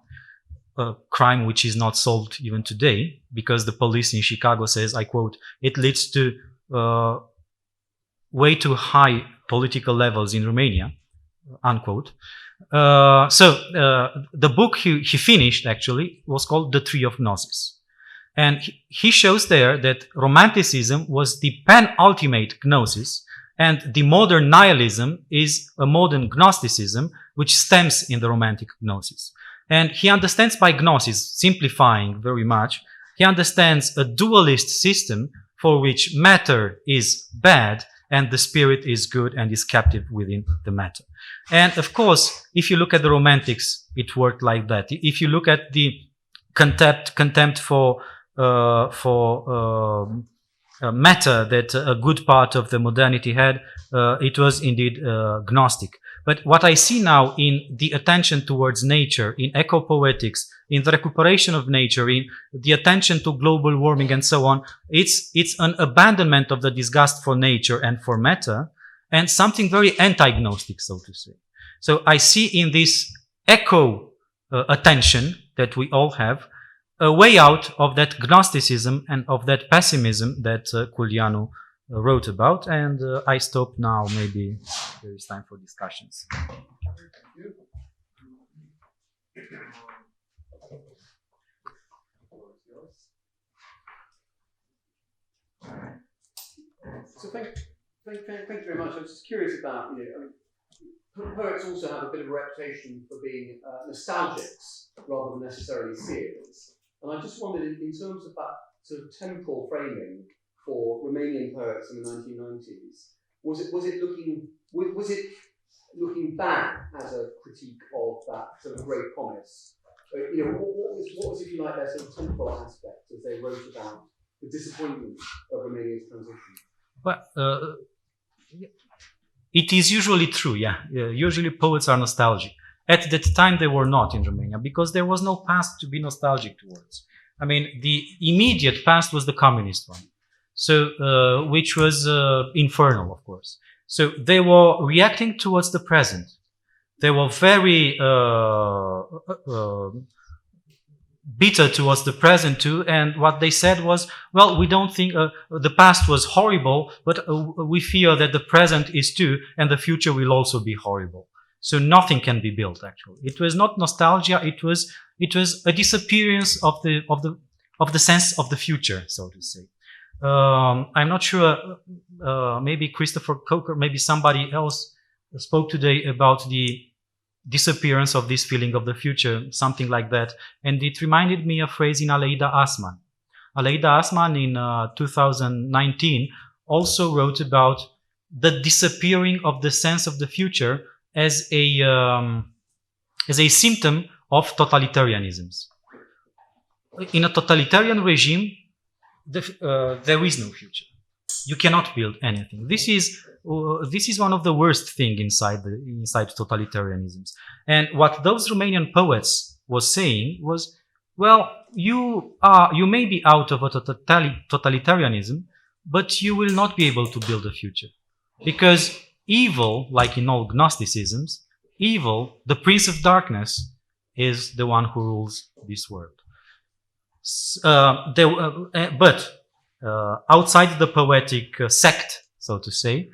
a crime which is not solved even today, because the police in Chicago says, I quote, it leads to way too high political levels in Romania, unquote. So the book he finished actually was called The Tree of Gnosis. And he shows there that Romanticism was the penultimate gnosis, and the modern nihilism is a modern Gnosticism which stems in the Romantic gnosis. And he understands by gnosis, simplifying very much, he understands a dualist system for which matter is bad and the spirit is good and is captive within the matter. And of course, if you look at the Romantics, it worked like that. If you look at the contempt for matter that a good part of the modernity had, it was indeed Gnostic. But what I see now in the attention towards nature, in eco-poetics, in the recuperation of nature, in the attention to global warming and so on, it's an abandonment of the disgust for nature and for matter, and something very anti-Gnostic, so to say. So I see in this eco attention that we all have, a way out of that Gnosticism and of that pessimism that Culianu wrote about. And I stop now. Maybe there is time for discussions. So thank you very much. I was just curious about, poets also have a bit of a reputation for being nostalgics rather than necessarily seers. And I just wondered, in terms of that sort of temporal framing for Romanian poets in the 1990s, was it looking back as a critique of that sort of great promise? What was, if you like, their sort of temporal aspect as they wrote about the disappointment of Romania's transition? Well, it is usually true, yeah. Usually poets are nostalgic. At that time, they were not in Romania because there was no past to be nostalgic towards. I mean, the immediate past was the communist one, so which was infernal, of course. So they were reacting towards the present. They were very bitter towards the present too, and what they said was, well, we don't think the past was horrible, but we fear that the present is too, and the future will also be horrible. So nothing can be built. Actually, it was not nostalgia. It was a disappearance of the sense of the future, so to say. I'm not sure. Maybe Christopher Coker, maybe somebody else spoke today about the disappearance of this feeling of the future, something like that. And it reminded me of a phrase in Aleida Asman. Aleida Asman in 2019 also wrote about the disappearing of the sense of the future as a symptom of totalitarianisms. In a totalitarian regime, there is no future. You cannot build anything. This is one of the worst things inside totalitarianisms. And what those Romanian poets was saying was, well, you may be out of a totalitarianism, but you will not be able to build a future, because evil, like in all Gnosticisms, evil, the prince of darkness, is the one who rules this world. But outside the poetic sect, so to say,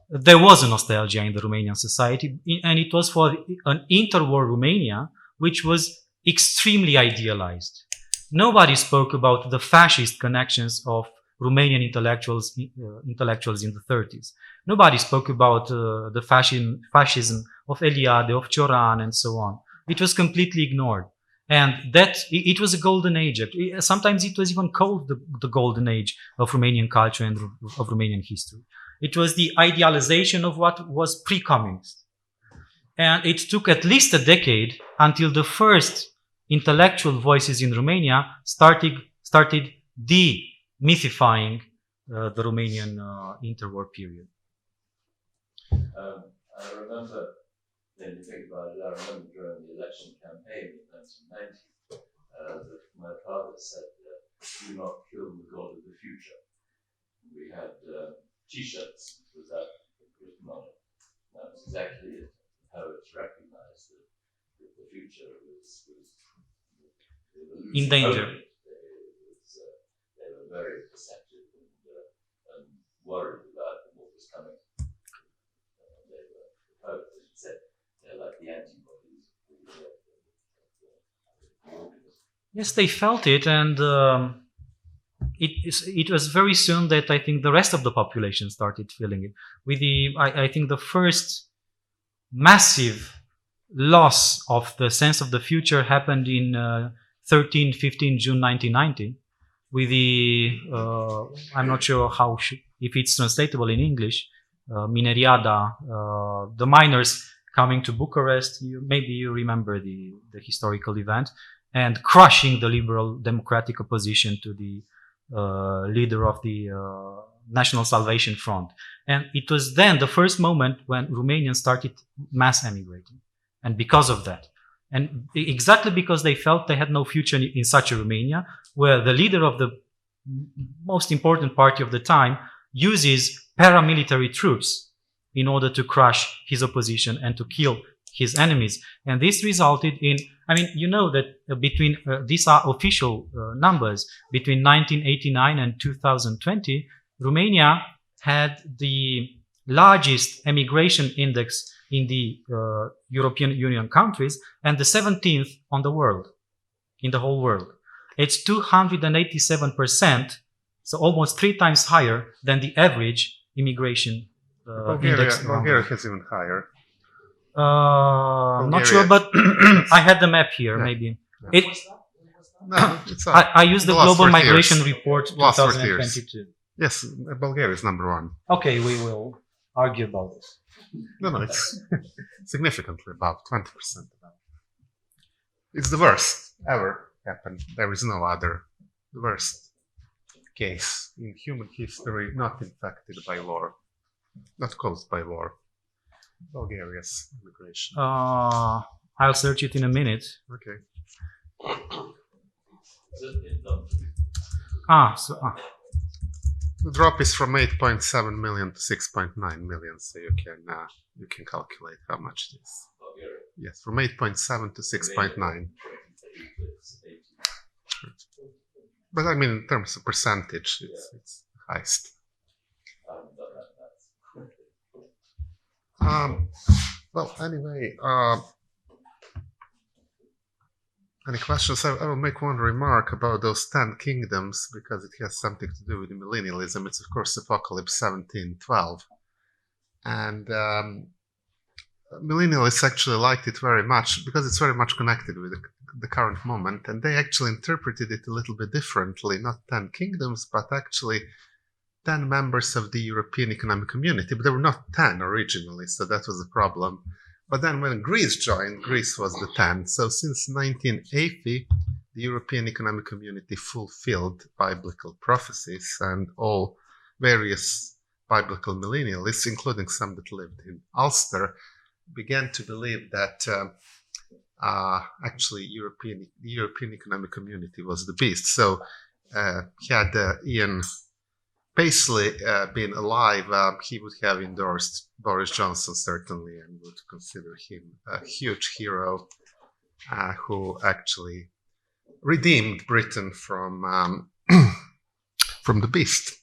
there was a nostalgia in the Romanian society, and it was for an interwar Romania, which was extremely idealized. Nobody spoke about the fascist connections of Romanian intellectuals in the 30s. Nobody spoke about the fascism of Eliade, of Cioran, and so on. It was completely ignored. And that it was a golden age. Sometimes it was even called the golden age of Romanian culture and of Romanian history. It was the idealization of what was pre-communist. And it took at least a decade until the first intellectual voices in Romania started demythifying the Romanian interwar period. I remember, when you think about it, I remember during the election campaign in 1990, that my father said, do not kill the God of the future. We had T-shirts with that written on it. That was exactly it. Poets recognized that the future was in danger. They were very perceptive and worried about what was coming. They were, the poets, as you said, they're like the antibodies. Yes, they felt it, and it was very soon that I think the rest of the population started feeling it. With I think the first massive loss of the sense of the future happened in 15 June 1990 with I'm not sure if it's translatable in English, mineriada, the miners coming to Bucharest. Maybe you remember the historical event, and crushing the liberal democratic opposition to the leader of the National Salvation Front. And it was then the first moment when Romanians started mass emigrating. And because of that, and exactly because they felt they had no future in such a Romania, where the leader of the most important party of the time uses paramilitary troops in order to crush his opposition and to kill his enemies. And this resulted in, you know that between, these are official numbers, between 1989 and 2020, Romania had the largest emigration index in the European Union countries and the 17th on the world, in the whole world. It's 287%, so almost 3 times higher than the average immigration index. Bulgaria has even higher. I'm not sure, but I had the map here, maybe. No, it's I used the Global Migration Report Last 2022. Yes, Bulgaria is number 1. Okay, we will argue about this. No, it's significantly above, 20% above. It's the worst ever happened. There is no other worst case in human history not infected by war, not caused by war. Bulgaria's immigration. I'll search it in a minute. Okay. The drop is from 8.7 million to 6.9 million, so you can calculate how much it is. Yes, from 8.7 to 6.9. But in terms of percentage, it's the highest. Well, anyway, any questions? I will make one remark about those 10 kingdoms because it has something to do with millennialism. It's, of course, Apocalypse 17:12. And millennialists actually liked it very much because it's very much connected with the current moment. And they actually interpreted it a little bit differently. Not 10 kingdoms, but actually 10 members of the European Economic Community. But there were not 10 originally, so that was a problem. But then when Greece joined, Greece was the 10. So since 1980, the European Economic Community fulfilled biblical prophecies, and all various biblical millennialists, including some that lived in Ulster, began to believe that actually the European Economic Community was the beast. So had Ian Paisley been alive, he would have endorsed Boris Johnson certainly, and would consider him a huge hero who actually redeemed Britain from the beast.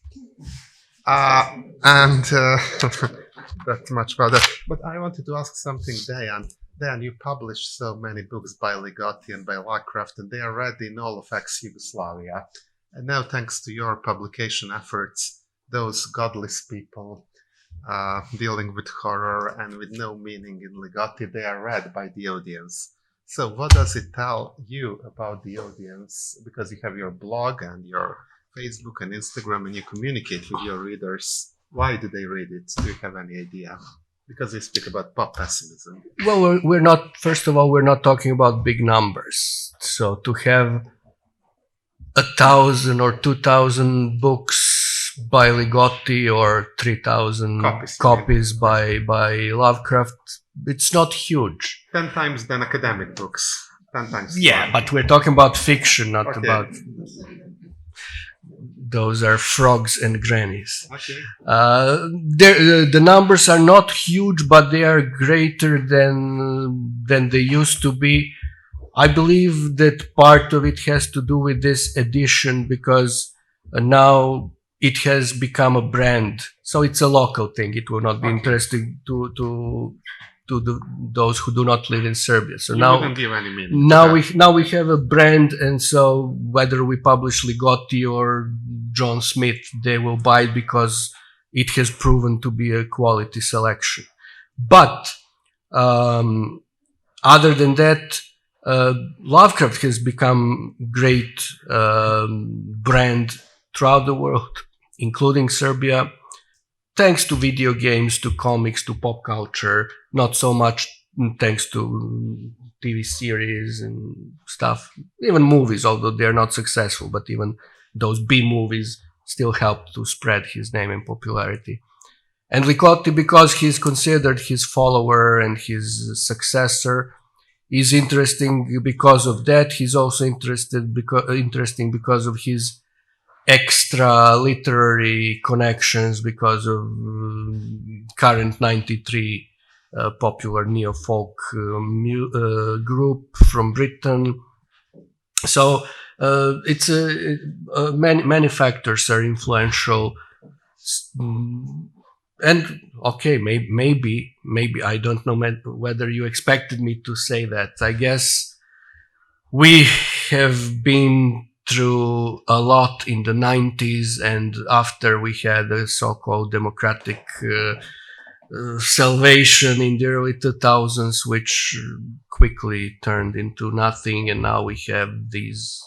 And that much about that. But I wanted to ask something, Dejan. Dejan, you published so many books by Ligotti and by Lovecraft, and they are read in all of ex-Yugoslavia. And now, thanks to your publication efforts, those godless people dealing with horror and with no meaning in Ligotti, they are read by the audience. So what does it tell you about the audience? Because you have your blog and your Facebook and Instagram, and you communicate with your readers. Why do they read it? Do you have any idea? Because we speak about pop pessimism. Well, we're not, first of all, we're not talking about big numbers. So to have 1,000 or 2,000 books by Ligotti or 3,000 copies by Lovecraft, it's not huge. 10 times than academic books. 10 times. Yeah, but we're talking about fiction, not about... Those are frogs and grannies. Okay. The numbers are not huge, but they are greater than they used to be. I believe that part of it has to do with this edition because now it has become a brand. So it's a local thing. It will not be interesting to those who do not live in Serbia. So now we have a brand, and so whether we publish Ligotti or John Smith, they will buy it because it has proven to be a quality selection. But other than that, Lovecraft has become great brand throughout the world, including Serbia, thanks to video games, to comics, to pop culture, not so much thanks to TV series and stuff, even movies, although they're not successful, but even those B movies still helped to spread his name and popularity. And Licotti, because he's considered his follower and his successor, is interesting because of that. He's also interesting because of his extra literary connections, because of current 93 popular neo-folk group from Britain. So it's many factors are influential. And okay, maybe I don't know whether you expected me to say that. I guess we have been through a lot in the 90s, and after we had a so-called democratic salvation in the early 2000s, which quickly turned into nothing, and now we have these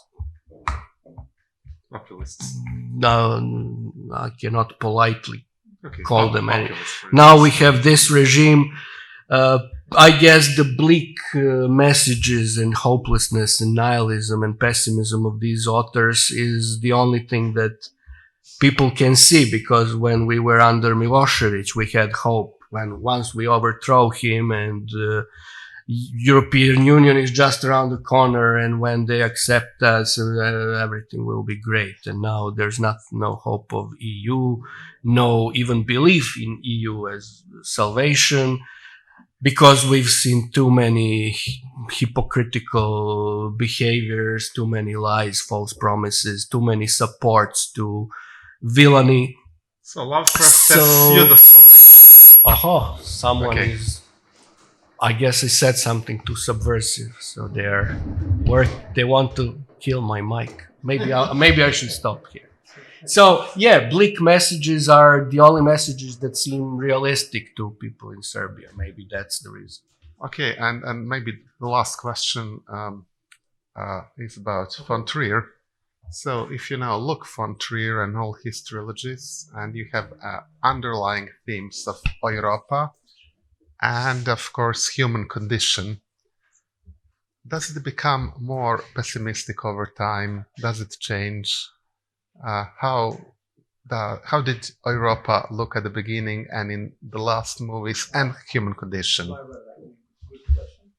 Populists. No, I cannot politely Okay, call them any. populists, for Now instance. we have this regime. I guess the bleak messages and hopelessness and nihilism and pessimism of these authors is the only thing that people can see, because when we were under Milosevic, we had hope. When once we overthrow him and European Union is just around the corner, and when they accept us, everything will be great. And now there's no hope of EU, no even belief in EU as salvation, because we've seen too many hypocritical behaviors, too many lies, false promises, too many supports to villainy. So Lovecraft So- says pseudo salvation. Aha, someone Okay. is. I guess I said something too subversive, so they want to kill my mic. Maybe I should stop here. So yeah, bleak messages are the only messages that seem realistic to people in Serbia. Maybe that's the reason. Okay, and maybe the last question is about von Trier. So if you now look von Trier and all his trilogies, and you have underlying themes of Europa and of course human condition, does it become more pessimistic over time? Does it change? How did Europa look at the beginning and in the last movies and human condition? Good question.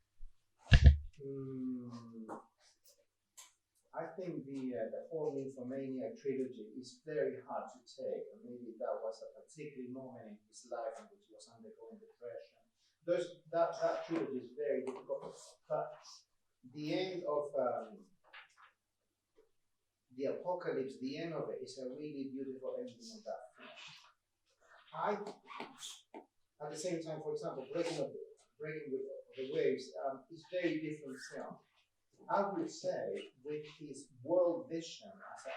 I think the whole Nymphomania trilogy is very hard to take, and maybe that was a particular moment in his life in which he was undergoing depression. That trilogy is very difficult, but the end of the apocalypse, the end of it, is a really beautiful ending of that film. At the same time, for example, Breaking with the Waves is very different film. I would say, with his world vision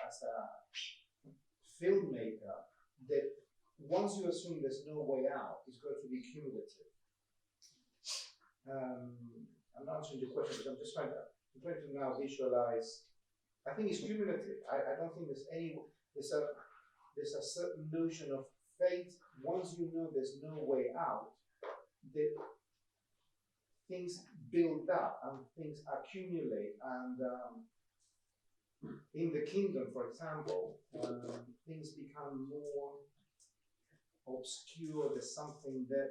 as a filmmaker, that once you assume there's no way out, it's going to be cumulative. I'm not answering the question, but I'm trying to now visualize. I think it's cumulative. I don't think there's a certain notion of fate. Once you know there's no way out, that things build up and things accumulate, and in the kingdom, for example, things become more obscure. There's something that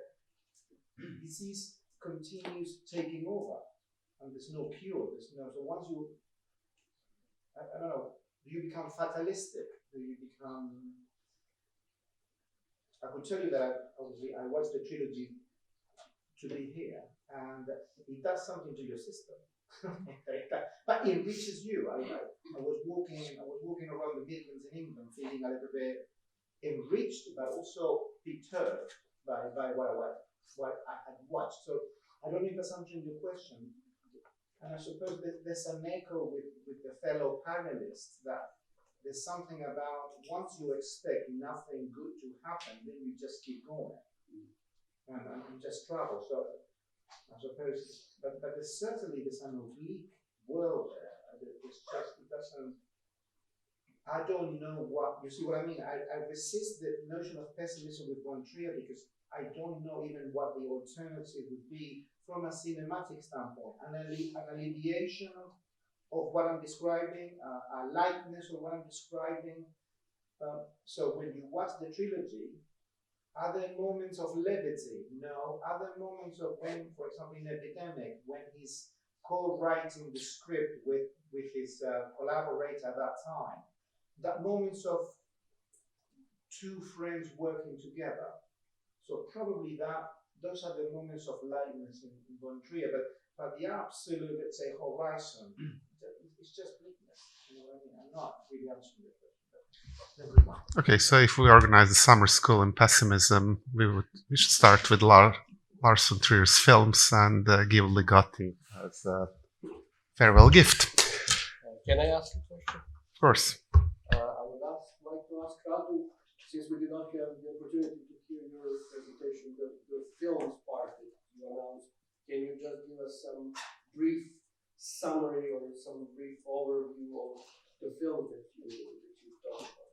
disease continues taking over, and there's no cure. So once you, I don't know, do you become fatalistic? Do you become? I could tell you that obviously I watched the trilogy to be here, and it does something to your system. But it enriches you. I was walking around the Midlands in England, feeling a little bit enriched, but also perturbed by what I had watched. So I don't know if that's answering your question. And I suppose that there's an echo with the fellow panelists that there's something about once you expect nothing good to happen, then you just keep going and just travel. So I suppose, but there's certainly this oblique world there. It's just, it doesn't. I don't know what you see. What I mean, I resist the notion of pessimism with Von Trier because I don't know even what the alternative would be from a cinematic standpoint. An alleviation of what I'm describing, a lightness of what I'm describing. So when you watch the trilogy, are there moments of levity? No. Are there moments of when, for example, in Epidemic, when he's co-writing the script with his collaborator at that time, that moments of two friends working together. So probably those are the moments of lightness in Von Trier, but the absolute, let's say, horizon, it's just bleakness. You know what I mean? I'm not really answering the question. Okay, so if we organize a summer school in pessimism, we should start with Lars von Trier's films and give Ligotti as a farewell gift. Can I ask a question? Of course. I would like to ask Radu, since we did not have the opportunity to hear your presentation, the films part that you announced, can you just give us some brief summary or some brief overview of the film that you talked about?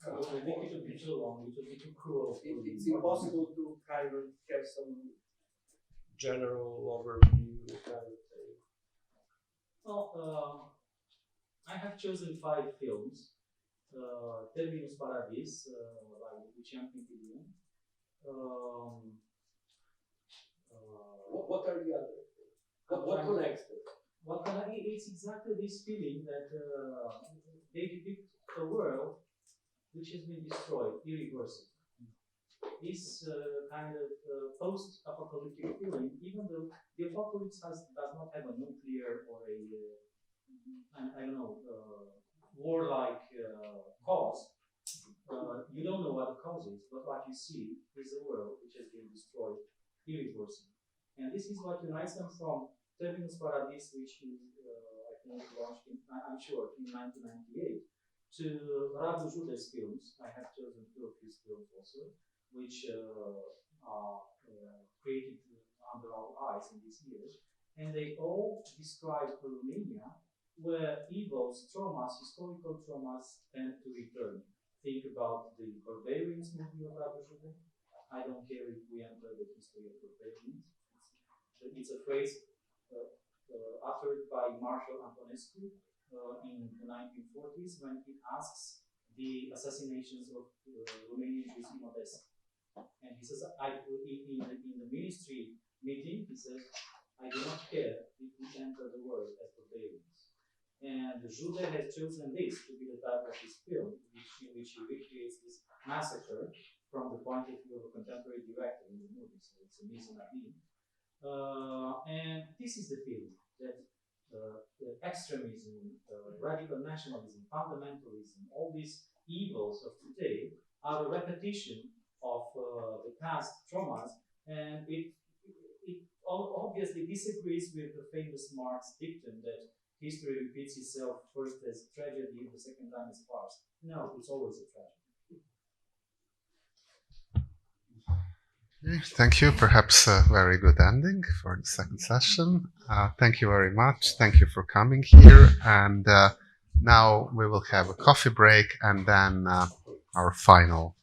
I think it would be too long, it would be too cruel. It's impossible to kind of have some General overview kind of thing. Well, I have chosen 5 films. Terminus Paradis, by Lucian Quintilian. what are the other? What connects them? It's exactly this feeling that they depict a world which has been destroyed irreversibly. This kind of post-apocalyptic feeling, even though the apocalypse does not have a nuclear or a warlike cause. You don't know what the cause is, but what you see is a world which has been destroyed irreversibly. And this is what unites them from Terminus Paradis, which is, I think, launched I'm sure, in 1998, to Radu Jude's films. I have chosen 2 of his films also, which are created under our eyes in these years. And they all describe Romania, where evils, traumas, historical traumas tend to return. Think about the Barbarians movie of Radu Jude. I don't care if we enter the history of Barbarians. It's a phrase uttered by Marshal Antonescu in the 1940s when he asks the assassinations of Romanian Jews in Odessa. And he says, in the ministry meeting, he says, I do not care if we enter the world as barbarians. And Jude has chosen this to be the type of his film, in which he recreates this massacre from the point of view of a contemporary director in the movie. So it's a mise en abîme. And this is the feeling that the extremism, radical nationalism, fundamentalism, all these evils of today are a repetition of the past traumas, and it obviously disagrees with the famous Marx dictum that history repeats itself first as tragedy, the second time as farce. No, it's always a tragedy. Thank you. Perhaps a very good ending for the second session. Thank you very much. Thank you for coming here. And now we will have a coffee break and then our final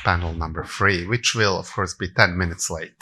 panel number 3, which will, of course, be 10 minutes late.